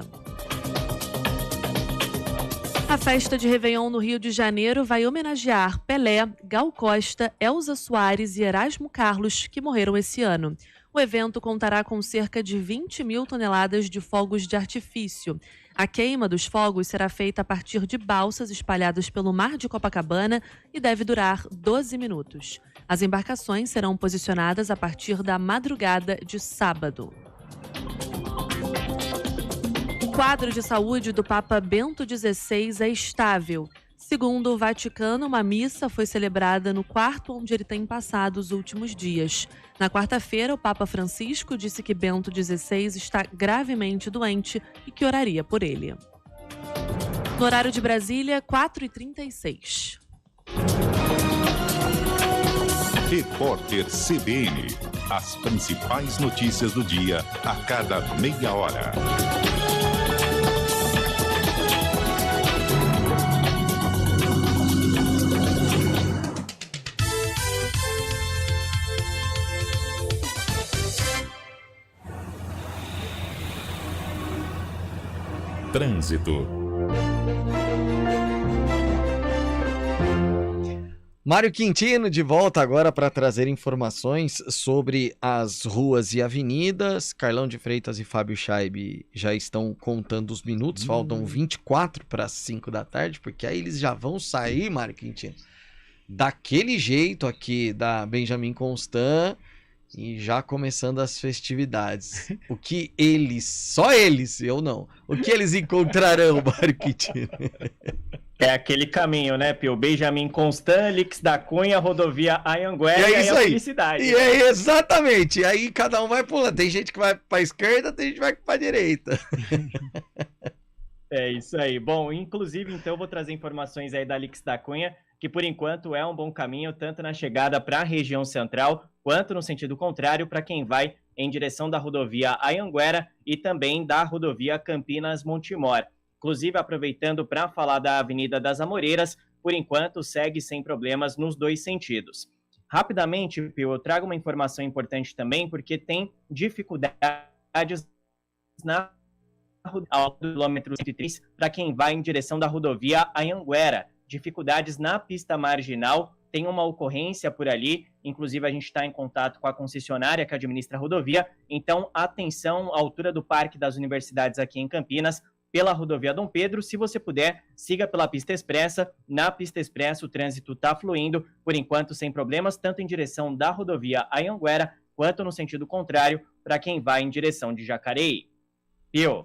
A festa de Réveillon no Rio de Janeiro vai homenagear Pelé, Gal Costa, Elza Soares e Erasmo Carlos, que morreram esse ano. O evento contará com cerca de 20 mil toneladas de fogos de artifício. A queima dos fogos será feita a partir de balsas espalhadas pelo mar de Copacabana e deve durar 12 minutos. As embarcações serão posicionadas a partir da madrugada de sábado. O quadro de saúde do Papa Bento XVI é estável. Segundo o Vaticano, uma missa foi celebrada no quarto onde ele tem passado os últimos dias. Na quarta-feira, o Papa Francisco disse que Bento XVI está gravemente doente e que oraria por ele. No horário de Brasília, 4h36. Repórter CBN. As principais notícias do dia a cada meia hora. Trânsito. Mário Quintino de volta agora para trazer informações sobre as ruas e avenidas. Carlão de Freitas e Fábio Scheibe já estão contando os minutos, faltam 24 para as 5 da tarde, porque aí eles já vão sair, Mário Quintino, daquele jeito aqui da Benjamin Constant e já começando as festividades. O que eles, só eles, eu não, o que eles encontrarão, Mário Quintino? É aquele caminho, né, Pio? Benjamin Constant, Lix da Cunha, rodovia Anhanguera e é isso aí. Felicidade. E é exatamente. Aí cada um vai pulando. Tem gente que vai para a esquerda, tem gente que vai para a direita. É isso aí. Bom, inclusive, então, eu vou trazer informações aí da Lix da Cunha, que por enquanto é um bom caminho, tanto na chegada para a região central, quanto no sentido contrário para quem vai em direção da rodovia Anhanguera e também da rodovia Campinas-Montemor. Inclusive, aproveitando para falar da Avenida das Amoreiras, por enquanto segue sem problemas nos dois sentidos. Rapidamente, Pio, eu trago uma informação importante também, porque tem dificuldades na ao quilômetro 103 para quem vai em direção da rodovia Anhanguera. Dificuldades na pista marginal, tem uma ocorrência por ali, inclusive a gente está em contato com a concessionária que administra a rodovia, então atenção à altura do Parque das Universidades aqui em Campinas, pela rodovia Dom Pedro. Se você puder, siga pela pista expressa. Na pista expressa o trânsito está fluindo, por enquanto sem problemas, tanto em direção da rodovia Anhanguera, quanto no sentido contrário, para quem vai em direção de Jacareí. Pio.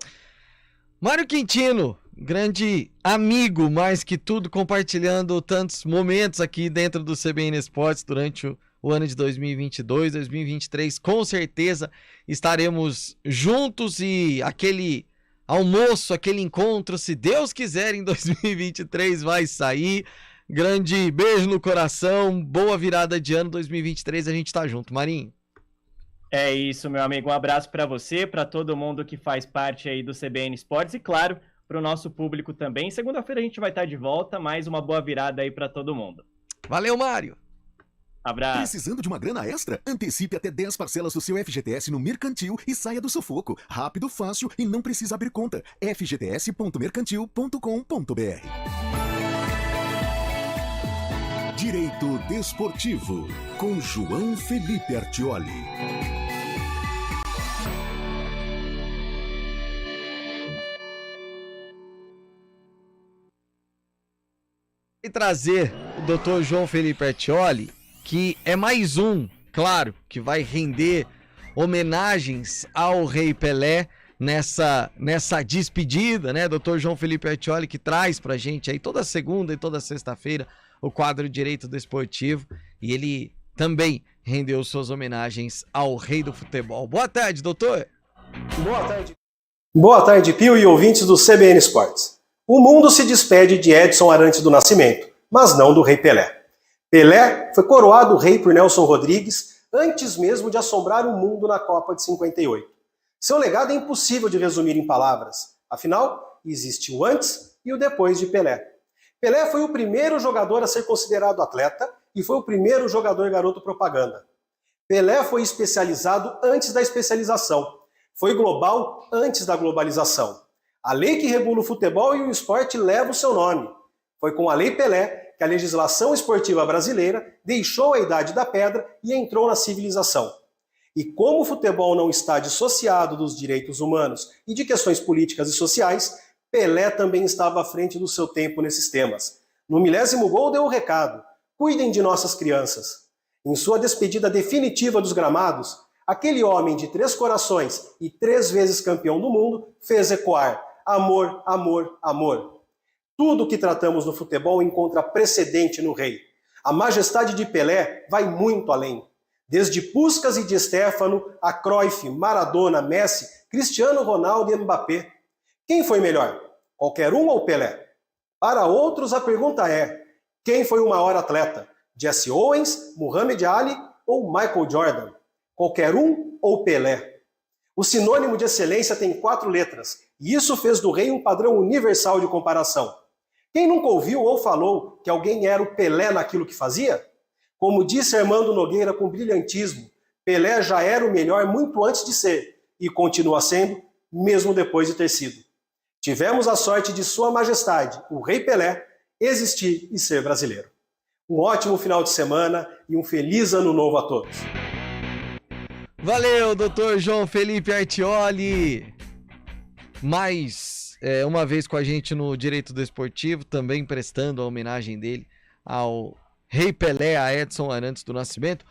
Mário Quintino, grande amigo, mais que tudo, compartilhando tantos momentos aqui dentro do CBN Esportes durante o ano de 2022, 2023. Com certeza estaremos juntos e aquele almoço, aquele encontro, se Deus quiser, em 2023 vai sair. Grande beijo no coração, boa virada de ano 2023, a gente tá junto, Marinho. É isso, meu amigo, um abraço para você, para todo mundo que faz parte aí do CBN Esportes e, claro, para o nosso público também. Segunda-feira a gente vai estar de volta, mais uma boa virada aí para todo mundo. Valeu, Mário. Abraço. Precisando de uma grana extra? Antecipe até 10 parcelas do seu FGTS no Mercantil e saia do sufoco. Rápido, fácil e não precisa abrir conta. fgts.mercantil.com.br. Direito Desportivo, com João Felipe Artioli. E trazer o Dr. João Felipe Artioli, que é mais um, claro, que vai render homenagens ao Rei Pelé nessa despedida, né? Dr. João Felipe Artioli, que traz pra gente aí toda segunda e toda sexta-feira o quadro Direito Desportivo, e ele também rendeu suas homenagens ao Rei do Futebol. Boa tarde, doutor. Boa tarde. Boa tarde, Pio e ouvintes do CBN Esportes. O mundo se despede de Edson Arantes do Nascimento, mas não do Rei Pelé. Pelé foi coroado rei por Nelson Rodrigues antes mesmo de assombrar o mundo na Copa de 58. Seu legado é impossível de resumir em palavras. Afinal, existe o antes e o depois de Pelé. Pelé foi o primeiro jogador a ser considerado atleta e foi o primeiro jogador garoto propaganda. Pelé foi especializado antes da especialização. Foi global antes da globalização. A lei que regula o futebol e o esporte leva o seu nome. Foi com a Lei Pelé que a legislação esportiva brasileira deixou a Idade da Pedra e entrou na civilização. E como o futebol não está dissociado dos direitos humanos e de questões políticas e sociais, Pelé também estava à frente do seu tempo nesses temas. No 10º gol deu o recado: cuidem de nossas crianças. Em sua despedida definitiva dos gramados, aquele homem de 3 corações e 3 vezes campeão do mundo fez ecoar: amor, amor, amor. Tudo o que tratamos no futebol encontra precedente no rei. A majestade de Pelé vai muito além. Desde Puskás e Di Stéfano a Cruyff, Maradona, Messi, Cristiano Ronaldo e Mbappé. Quem foi melhor? Qualquer um ou Pelé? Para outros, a pergunta é: quem foi o maior atleta? Jesse Owens, Muhammad Ali ou Michael Jordan? Qualquer um ou Pelé? O sinônimo de excelência tem 4 letras, e isso fez do rei um padrão universal de comparação. Quem nunca ouviu ou falou que alguém era o Pelé naquilo que fazia? Como disse Armando Nogueira com brilhantismo, Pelé já era o melhor muito antes de ser, e continua sendo, mesmo depois de ter sido. Tivemos a sorte de Sua Majestade, o Rei Pelé, existir e ser brasileiro. Um ótimo final de semana e um feliz ano novo a todos. Valeu, doutor João Felipe Artioli. Mais uma vez com a gente no Direito Desportivo, também prestando a homenagem dele ao Rei Pelé, a Edson Arantes do Nascimento.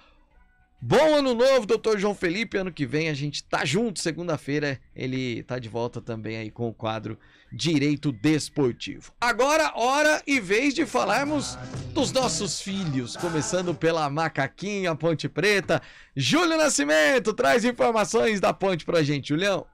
Bom ano novo, doutor João Felipe. Ano que vem a gente tá junto, segunda-feira ele tá de volta também aí com o quadro Direito Desportivo. Agora, hora e vez de falarmos dos nossos filhos, começando pela Macaquinha, Ponte Preta. Júlio Nascimento traz informações da Ponte pra gente, Julião.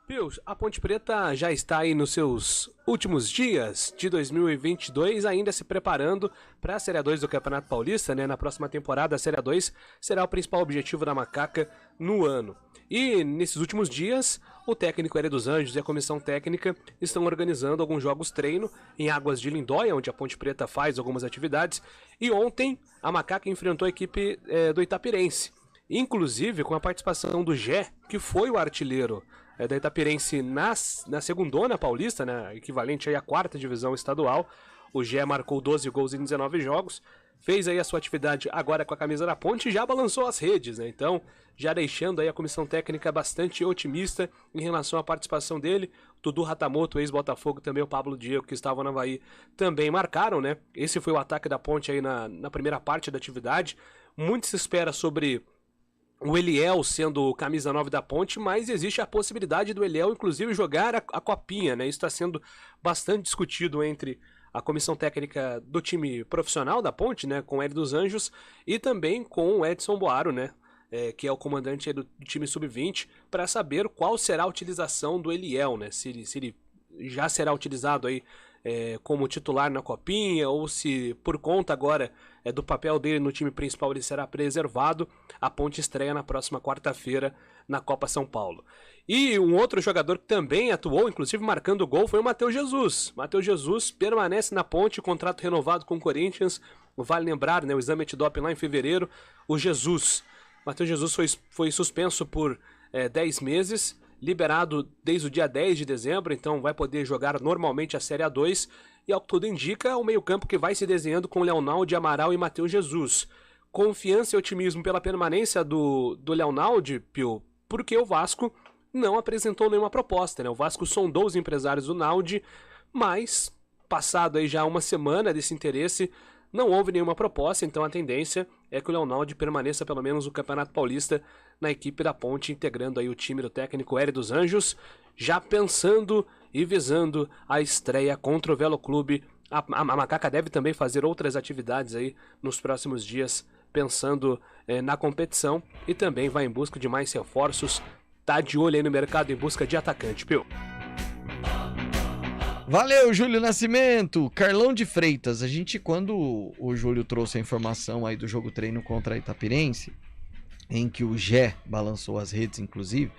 Pius, a Ponte Preta já está aí nos seus últimos dias de 2022, ainda se preparando para a Série 2 do Campeonato Paulista, né? Na próxima temporada, a Série 2 será o principal objetivo da Macaca no ano. E nesses últimos dias, o técnico Hélio dos Anjos e a comissão técnica estão organizando alguns jogos treino em Águas de Lindóia, onde a Ponte Preta faz algumas atividades. E ontem, a Macaca enfrentou a equipe do Itapirense, inclusive com a participação do Gé, que foi o artilheiro da Itapirense na segundona paulista, né, equivalente aí à 4ª divisão estadual. O Gé marcou 12 gols em 19 jogos, fez aí a sua atividade agora com a camisa da Ponte e já balançou as redes, né? Então, já deixando aí a comissão técnica bastante otimista em relação à participação dele. Dudu Ratamoto, ex-Botafogo, também o Pablo Diego, que estavam na Avaí, também marcaram, né? Esse foi o ataque da Ponte aí na primeira parte da atividade. Muito se espera sobre o Eliel sendo o camisa 9 da Ponte, mas existe a possibilidade do Eliel, inclusive, jogar a Copinha, né? Isso está sendo bastante discutido entre a comissão técnica do time profissional da Ponte, né? Com o Hélio dos Anjos e também com o Edson Boaro, né? Que é o comandante do time sub-20, para saber qual será a utilização do Eliel, né? Se ele já será utilizado aí como titular na Copinha, ou se por conta agora do papel dele no time principal ele será preservado. A Ponte estreia na próxima quarta-feira na Copa São Paulo. E um outro jogador que também atuou, inclusive marcando gol, foi o Matheus Jesus. Matheus Jesus permanece na Ponte, contrato renovado com o Corinthians. Vale lembrar, né, o exame antidoping lá em fevereiro. O Matheus Jesus foi suspenso por 10 meses, liberado desde o dia 10 de dezembro, então vai poder jogar normalmente a Série A2, e ao que tudo indica, é o meio-campo que vai se desenhando com Leonaldo, Amaral e Matheus Jesus. Confiança e otimismo pela permanência do Leonaldo, Pio, porque o Vasco não apresentou nenhuma proposta, né? O Vasco sondou os empresários do Naldi, mas Passado aí já uma semana desse interesse, não houve nenhuma proposta, então a tendência é que o Leonaldi permaneça pelo menos no Campeonato Paulista na equipe da Ponte, integrando aí o time do técnico Hélio dos Anjos, já pensando e visando a estreia contra o Velo Clube. A Macaca deve também fazer outras atividades aí nos próximos dias, pensando na competição, e também vai em busca de mais reforços. Tá de olho aí no mercado em busca de atacante, Pio. Valeu, Júlio Nascimento. Carlão de Freitas, a gente, quando o Júlio trouxe a informação aí do jogo treino contra a Itapirense, em que o Gé balançou as redes, inclusive,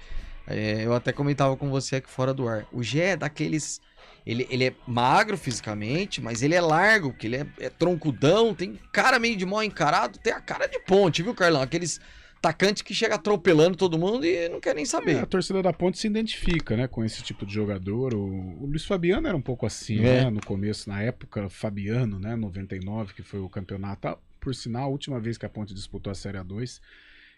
eu até comentava com você aqui fora do ar. O Gé é daqueles... Ele é magro fisicamente, mas ele é largo, porque ele é troncudão, tem cara meio de mal encarado, tem a cara de Ponte, viu, Carlão? Aqueles atacante que chega atropelando todo mundo e não quer nem saber. A torcida da Ponte se identifica, né, com esse tipo de jogador. O Luiz Fabiano era um pouco assim, né, no começo, na época, Fabiano, né, 99, que foi o campeonato. Por sinal, a última vez que a Ponte disputou a Série A2,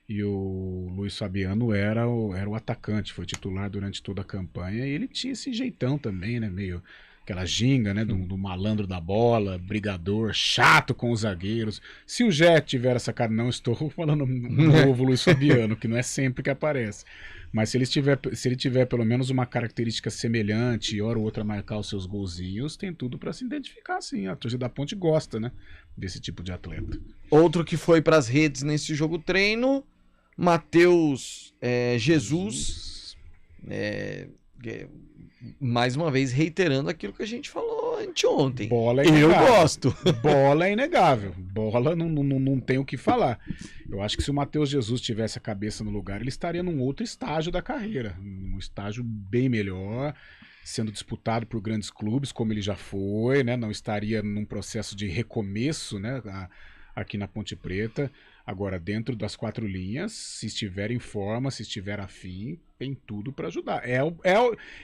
e o Luiz Fabiano era o atacante, foi titular durante toda a campanha, e ele tinha esse jeitão também, né, meio... aquela ginga, né, do malandro da bola, brigador, chato com os zagueiros. Se o Jé tiver essa cara, não estou falando novo Luiz Fabiano, que não é sempre que aparece. Mas se ele tiver pelo menos uma característica semelhante, e hora ou outra marcar os seus golzinhos, tem tudo para se identificar, sim. A torcida da Ponte gosta, né, desse tipo de atleta. Outro que foi para as redes nesse jogo treino, Matheus Jesus. Mais uma vez reiterando aquilo que a gente falou anteontem. Bola é inegável. Eu gosto. Bola é inegável. Bola não tem o que falar. Eu acho que se o Matheus Jesus tivesse a cabeça no lugar, ele estaria num outro estágio da carreira. Um estágio bem melhor, sendo disputado por grandes clubes, como ele já foi, né? Não estaria num processo de recomeço, né? Aqui na Ponte Preta. Agora, dentro das quatro linhas, se estiver em forma, se estiver afim, tem tudo para ajudar.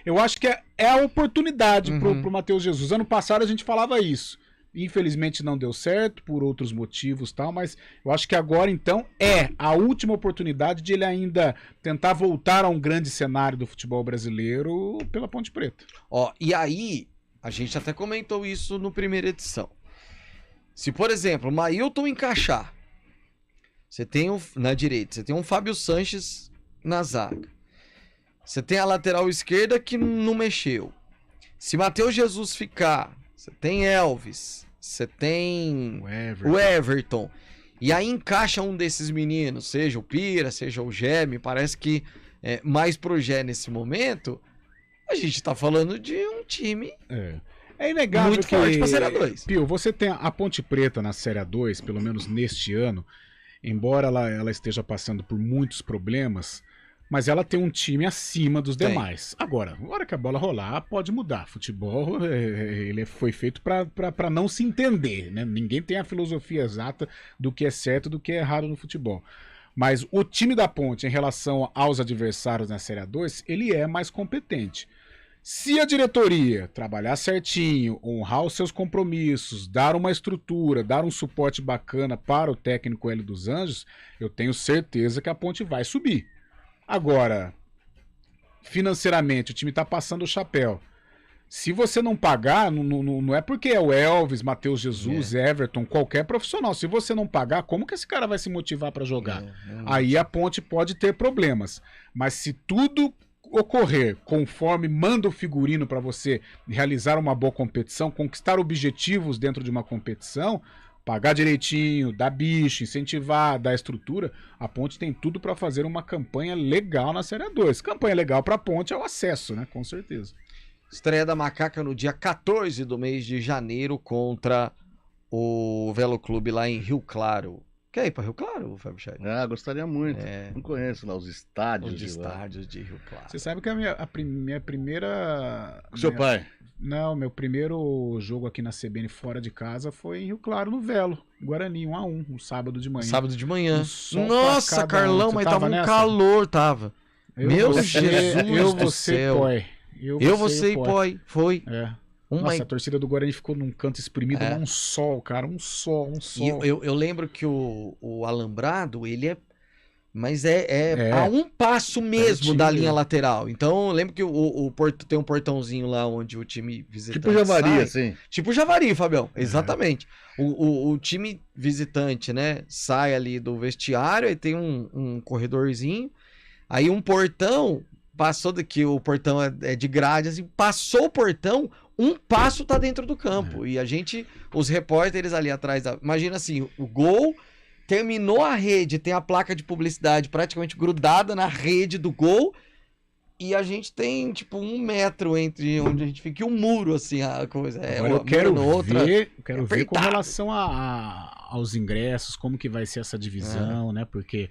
Eu acho que é a oportunidade pro Matheus Jesus. Ano passado a gente falava isso. Infelizmente não deu certo, por outros motivos e tal, mas eu acho que agora, então, é a última oportunidade de ele ainda tentar voltar a um grande cenário do futebol brasileiro pela Ponte Preta. E aí, a gente até comentou isso no primeira edição. Se, por exemplo, o Mailton encaixar, você tem na direita, você tem um Fábio Sanches na zaga. Você tem a lateral esquerda que não mexeu. Se Matheus Jesus ficar, você tem Elvis, você tem o Everton. E aí encaixa um desses meninos, seja o Pira, seja o Gé, me parece que mais pro Gé nesse momento, a gente tá falando de um time... É inegável muito forte pra Série A2. Pio, você tem a Ponte Preta na Série A2, pelo menos neste ano, embora ela esteja passando por muitos problemas, mas ela tem um time acima dos demais. Agora, na hora que a bola rolar, pode mudar. Futebol, ele foi feito para não se entender, né? Ninguém tem a filosofia exata do que é certo e do que é errado no futebol. Mas o time da Ponte, em relação aos adversários na Série A2, ele é mais competente. Se a diretoria trabalhar certinho, honrar os seus compromissos, dar uma estrutura, dar um suporte bacana para o técnico Hélio dos Anjos, eu tenho certeza que a Ponte vai subir. Agora, financeiramente, o time está passando o chapéu. Se você não pagar, não é porque é o Elvis, Matheus Jesus, Everton, qualquer profissional. Se você não pagar, como que esse cara vai se motivar para jogar? Aí a Ponte pode ter problemas. Mas se tudo ocorrer conforme manda o figurino para você realizar uma boa competição, conquistar objetivos dentro de uma competição, pagar direitinho, dar bicho, incentivar, dar estrutura, a Ponte tem tudo para fazer uma campanha legal na Série A2. Campanha legal para a Ponte é o acesso, né? Com certeza. Estreia da Macaca no dia 14 do mês de janeiro contra o Velo Clube lá em Rio Claro. Quer ir para Rio Claro, Fábio Chay? Gostaria muito. Não conheço lá os estádios. De Rio Claro. Você sabe que a minha primeira... Seu pai? Não, meu primeiro jogo aqui na CBN fora de casa foi em Rio Claro, no Velo. Guarani, 1-1, um sábado de manhã. Sábado de manhã. Nossa, Carlão, mas tava um calor, tava. Jesus do céu. Eu, você e Poi. Foi. Nossa, a torcida do Guarani ficou num canto espremido, num sol, cara, um sol. E eu lembro que o alambrado, ele é Mas a um passo mesmo da linha lateral. Então, eu lembro que tem um portãozinho lá onde o time visitante Tipo Javari, sai. assim. Tipo Javari, Fabião. Exatamente. O time visitante, né, sai ali do vestiário, aí tem um corredorzinho, aí um portão, passou daqui, o portão é de grade, assim, passou o portão, um passo tá dentro do campo. E a gente, os repórteres ali atrás, imagina assim, o gol... Terminou a rede, tem a placa de publicidade praticamente grudada na rede do gol. E a gente tem, tipo, 1 metro entre onde a gente fica e um muro, assim, a coisa. Agora eu quero ver com relação aos ingressos, como que vai ser essa divisão, né? Porque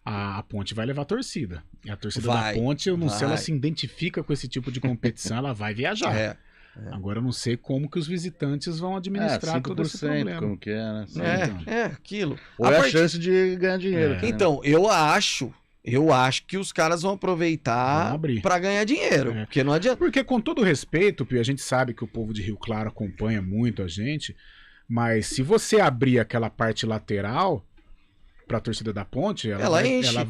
a Ponte vai levar a torcida. E a torcida da Ponte, eu não sei se ela se identifica com esse tipo de competição, ela vai viajar. Agora eu não sei como que os visitantes vão administrar todo esse problema. Como que é, né? Aquilo. Ou a chance de ganhar dinheiro. Então, eu acho que os caras vão aproveitar para ganhar dinheiro. Porque não adianta. Porque com todo respeito, Pio, a gente sabe que o povo de Rio Claro acompanha muito a gente, mas se você abrir aquela parte lateral para a torcida da Ponte, ela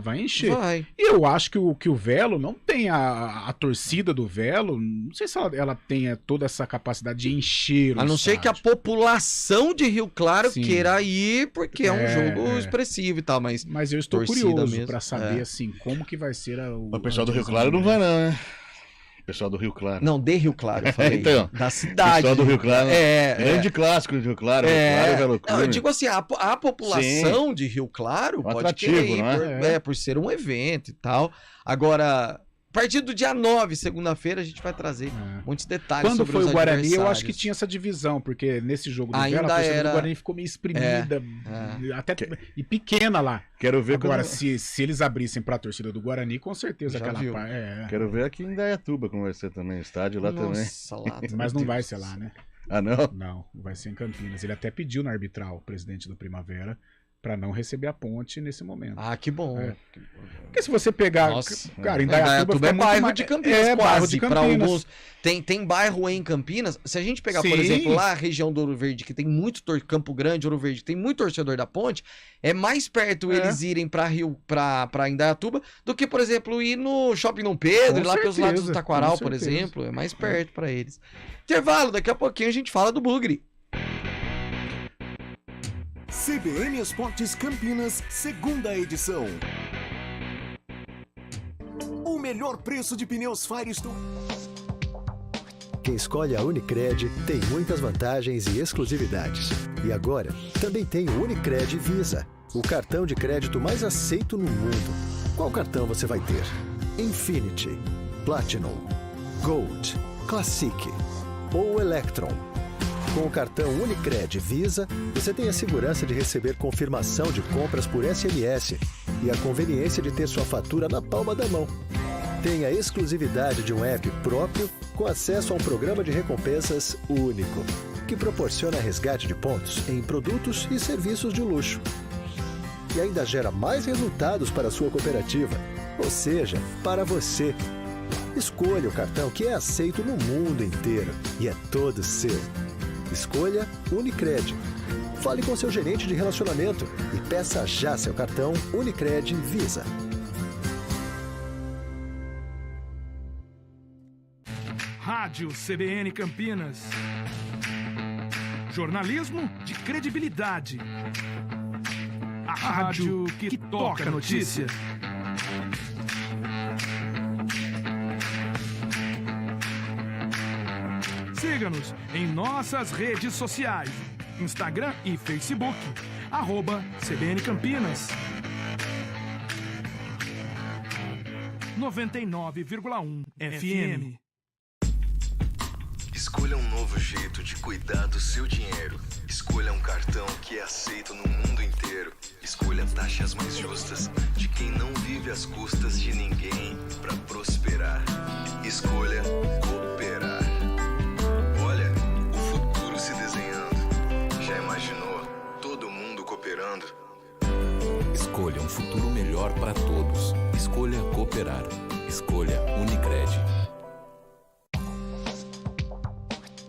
vai encher. E eu acho que o Velo não tem a torcida do Velo, não sei se ela tenha toda essa capacidade de encher o A não ser que a população de Rio Claro queira ir, porque é um jogo expressivo e tal, mas eu estou curioso para saber assim, como que vai ser o pessoal do Rio Claro não vai não, né? Pessoal do Rio Claro. Não, de Rio Claro, eu falei. Então, da cidade. Pessoal do Rio Claro. Grande clássico de Rio Claro. Rio Claro, não, eu digo assim, a população de Rio Claro pode querer ir por ser um evento e tal. Agora, a partir do dia 9, segunda-feira, a gente vai trazer muitos detalhes sobre os Quando foi o Guarani, eu acho que tinha essa divisão, porque nesse jogo do Velo, a torcida do Guarani ficou meio espremida, até e pequena lá. Quero ver agora, se eles abrissem pra torcida do Guarani, com certeza aquela parte. Quero ver aqui em Indaiatuba como vai ser também, estádio lá também. Mas não vai ser lá, né? Ah, não? Não, vai ser em Campinas. Ele até pediu na arbitral, o presidente do Primavera, para não receber a Ponte nesse momento. Ah, que bom. Porque se você pegar... Cara, Indaiatuba é bairro de Campinas, quase. Bairro de Campinas. Alguns, tem bairro em Campinas. Se a gente pegar, por exemplo, lá a região do Ouro Verde, que tem muito Campo Grande, Ouro Verde, que tem muito torcedor da Ponte, é mais perto eles irem pra Indaiatuba do que, por exemplo, ir no Shopping Dom Pedro, lá pelos lados do Taquaral, por exemplo. É mais perto para eles. Intervalo, daqui a pouquinho a gente fala do Bugre. CBN Esportes Campinas, segunda edição. O melhor preço de pneus Firestone. Quem escolhe a Unicred tem muitas vantagens e exclusividades. E agora, também tem o Unicred Visa, o cartão de crédito mais aceito no mundo. Qual cartão você vai ter? Infinity, Platinum, Gold, Classic ou Electron? Com o cartão Unicred Visa, você tem a segurança de receber confirmação de compras por SMS e a conveniência de ter sua fatura na palma da mão. Tem a exclusividade de um app próprio com acesso a um programa de recompensas único, que proporciona resgate de pontos em produtos e serviços de luxo. E ainda gera mais resultados para a sua cooperativa, ou seja, para você. Escolha o cartão que é aceito no mundo inteiro e é todo seu. Escolha Unicred. Fale com seu gerente de relacionamento e peça já seu cartão Unicred Visa. Rádio CBN Campinas. Jornalismo de credibilidade. A rádio que toca a notícia. Siga-nos em nossas redes sociais, Instagram e Facebook, @CBN Campinas. 99,1 FM. Escolha um novo jeito de cuidar do seu dinheiro. Escolha um cartão que é aceito no mundo inteiro. Escolha taxas mais justas de quem não vive às custas de ninguém para prosperar. Escolha cooperar. Olha, o futuro se desenhando. Já imaginou todo mundo cooperando? Escolha um futuro melhor para todos. Escolha cooperar. Escolha Unicred.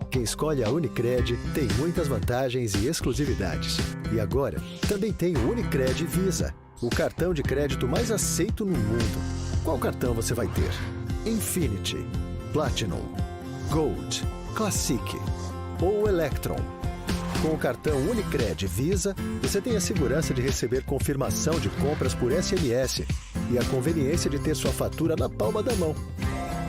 Quem escolhe a Unicred tem muitas vantagens e exclusividades. E agora, também tem o Unicred Visa, o cartão de crédito mais aceito no mundo. Qual cartão você vai ter? Infinity, Platinum, Gold, Classic ou Electron? Com o cartão Unicred Visa, você tem a segurança de receber confirmação de compras por SMS e a conveniência de ter sua fatura na palma da mão.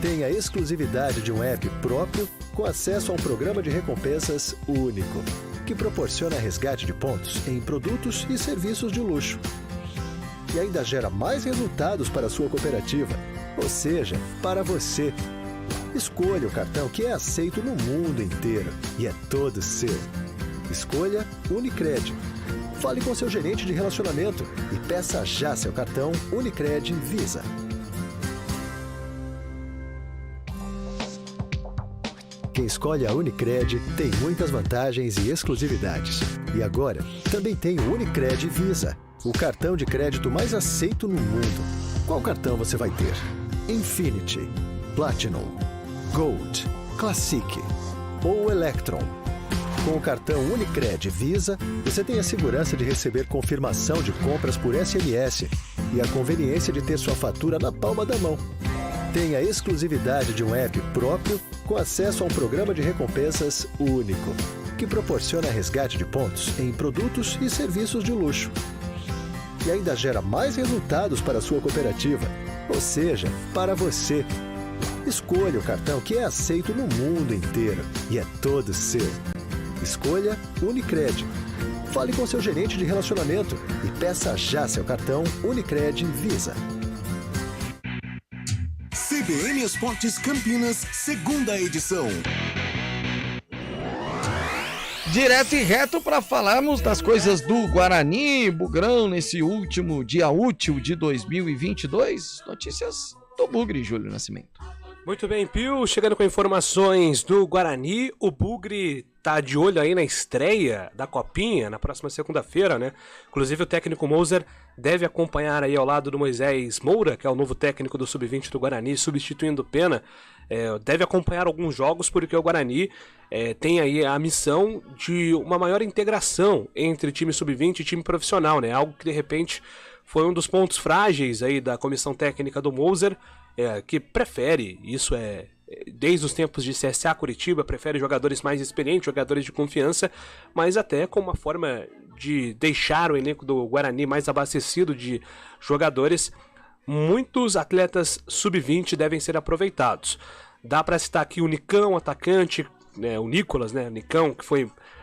Tem a exclusividade de um app próprio com acesso a um programa de recompensas único, que proporciona resgate de pontos em produtos e serviços de luxo. E ainda gera mais resultados para a sua cooperativa, ou seja, para você. Escolha o cartão que é aceito no mundo inteiro e é todo seu. Escolha Unicred. Fale com seu gerente de relacionamento e peça já seu cartão Unicred Visa. Quem escolhe a Unicred tem muitas vantagens e exclusividades. E agora, também tem o Unicred Visa, o cartão de crédito mais aceito no mundo. Qual cartão você vai ter? Infinity, Platinum, Gold, Classic ou Electron? Com o cartão Unicred Visa, você tem a segurança de receber confirmação de compras por SMS e a conveniência de ter sua fatura na palma da mão. Tem a exclusividade de um app próprio com acesso a um programa de recompensas único, que proporciona resgate de pontos em produtos e serviços de luxo. E ainda gera mais resultados para a sua cooperativa, ou seja, para você. Escolha o cartão que é aceito no mundo inteiro e é todo seu. Escolha Unicred. Fale com seu gerente de relacionamento e peça já seu cartão Unicred Visa. CBN Esportes Campinas, segunda edição. Direto e reto para falarmos das coisas do Guarani, Bugrão, nesse último dia útil de 2022. Notícias do Bugre, Júlio Nascimento. Muito bem, Pio, chegando com informações do Guarani, o Bugre tá de olho aí na estreia da Copinha, na próxima segunda-feira, né? Inclusive o técnico Moser deve acompanhar aí ao lado do Moisés Moura, que é o novo técnico do Sub-20 do Guarani, substituindo o Pena, deve acompanhar alguns jogos, porque o Guarani tem aí a missão de uma maior integração entre time Sub-20 e time profissional, né? Algo que de repente foi um dos pontos frágeis aí da comissão técnica do Moser, que prefere, isso desde os tempos de CSA Curitiba, prefere jogadores mais experientes, jogadores de confiança, mas até com uma forma de deixar o elenco do Guarani mais abastecido de jogadores. Muitos atletas sub-20 devem ser aproveitados. Dá para citar aqui o Nicão, atacante, o Nicolas, né? O Nicão, que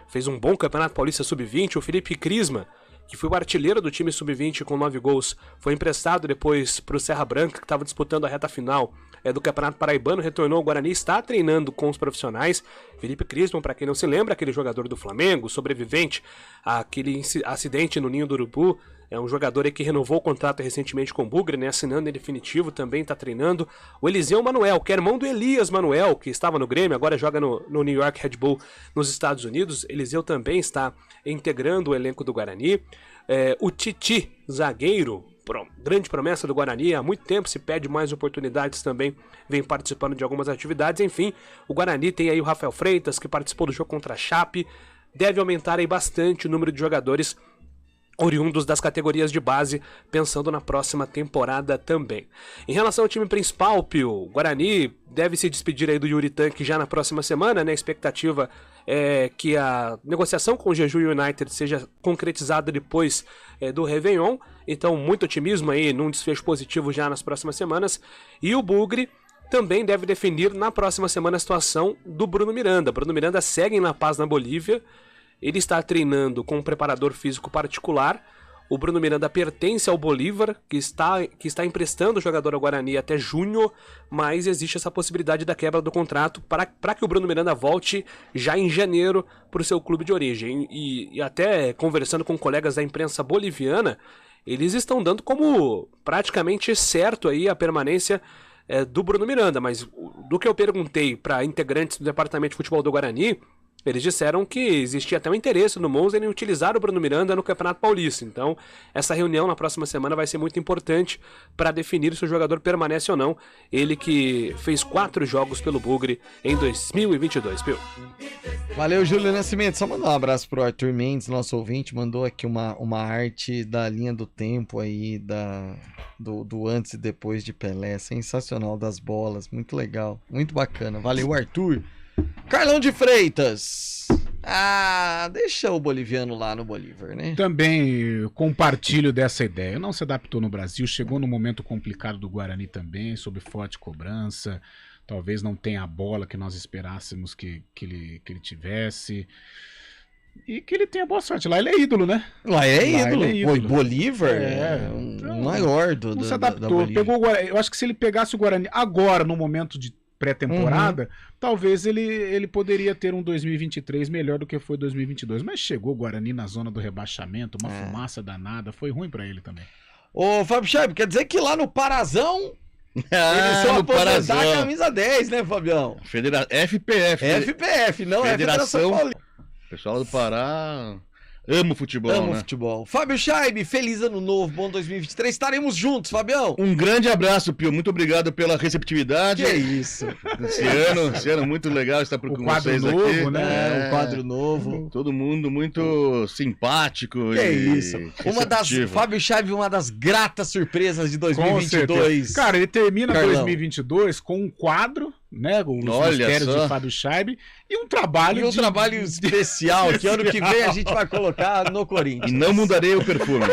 fez um bom campeonato paulista sub-20, o Felipe Crisma, que foi o artilheiro do time sub-20 com 9 gols, foi emprestado depois para o Serra Branca, que estava disputando a reta final do Campeonato Paraibano, retornou ao Guarani, está treinando com os profissionais. Felipe Crisman, para quem não se lembra, aquele jogador do Flamengo, sobrevivente àquele acidente no Ninho do Urubu, é um jogador aí que renovou o contrato recentemente com o Bugre, né, assinando em definitivo, também está treinando. O Eliseu Manuel, que é irmão do Elias Manuel, que estava no Grêmio, agora joga no New York Red Bull nos Estados Unidos. Eliseu também está integrando o elenco do Guarani. O Titi, zagueiro, grande promessa do Guarani, há muito tempo se pede mais oportunidades também, vem participando de algumas atividades. Enfim, o Guarani tem aí o Rafael Freitas, que participou do jogo contra a Chape, deve aumentar aí bastante o número de jogadores oriundos das categorias de base, pensando na próxima temporada também. Em relação ao time principal, Pio, o Guarani deve se despedir aí do Yuri Tanque já na próxima semana, né? A expectativa é que a negociação com o Jeju United seja concretizada depois do Réveillon, então muito otimismo aí num desfecho positivo já nas próximas semanas. E o Bugre também deve definir na próxima semana a situação do Bruno Miranda. Bruno Miranda segue em La Paz, na Bolívia. Ele está treinando com um preparador físico particular. O Bruno Miranda pertence ao Bolívar, que está emprestando o jogador ao Guarani até junho, mas existe essa possibilidade da quebra do contrato para que o Bruno Miranda volte já em janeiro para o seu clube de origem. E até conversando com colegas da imprensa boliviana, eles estão dando como praticamente certo aí a permanência do Bruno Miranda, mas do que eu perguntei para integrantes do departamento de futebol do Guarani, Eles disseram que existia até um interesse no Monza em utilizar o Bruno Miranda no Campeonato Paulista. Então, essa reunião na próxima semana vai ser muito importante para definir se o jogador permanece ou não. Ele que fez 4 jogos pelo Bugre em 2022, Pio. Valeu, Júlio Nascimento. Só mandar um abraço pro Arthur Mendes, nosso ouvinte. Mandou aqui uma arte da linha do tempo aí, do antes e depois de Pelé. Sensacional, das bolas. Muito legal, muito bacana. Valeu, Arthur. Carlão de Freitas. Deixa o boliviano lá no Bolívar, né? Também compartilho dessa ideia. Não se adaptou no Brasil, chegou no momento complicado do Guarani também, sob forte cobrança. Talvez não tenha a bola que nós esperássemos que ele tivesse. E que ele tenha boa sorte. Lá ele é ídolo, né? Lá é ídolo. Bolívar é então, maior não se adaptou. Pegou o Guarani. Eu acho que se ele pegasse o Guarani agora, no momento de pré-temporada, talvez ele poderia ter um 2023 melhor do que foi 2022. Mas chegou o Guarani na zona do rebaixamento, uma fumaça danada. Foi ruim pra ele também. Ô, Fábio Chaib, quer dizer que lá no Parazão... Eles só aposentar a camisa 10, né, Fabião? FPF. FPF, não Federação, é Federação Paulista. Pessoal do Pará ama futebol, né? Futebol. Fábio Chaib, feliz ano novo, bom 2023. Estaremos juntos, Fabião. Um grande abraço, Pio. Muito obrigado pela receptividade. Que isso. Esse ano muito legal estar com vocês novo, aqui. Né? Um quadro novo. Todo mundo muito simpático. Que isso. Fábio Chaib, uma das gratas surpresas de 2022. Cara, ele termina 2022 com um quadro, né? Com os mistérios de Fábio Chaib e um trabalho especial que ano que vem a gente vai colocar no Corinthians. E não mudarei o perfume.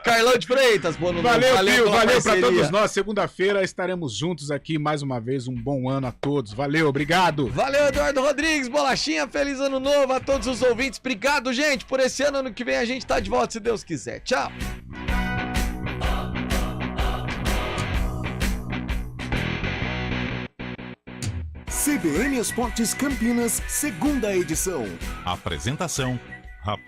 Carlão de Freitas, boa noite. Valeu, Pio, valeu pra todos nós. Segunda-feira estaremos juntos aqui mais uma vez. Um bom ano a todos. Valeu, obrigado. Valeu, Eduardo Rodrigues, Bolachinha, feliz ano novo a todos os ouvintes. Obrigado, gente, por esse ano. Ano que vem a gente tá de volta, se Deus quiser. Tchau. CBN Esportes Campinas, segunda edição. Apresentação: Rafael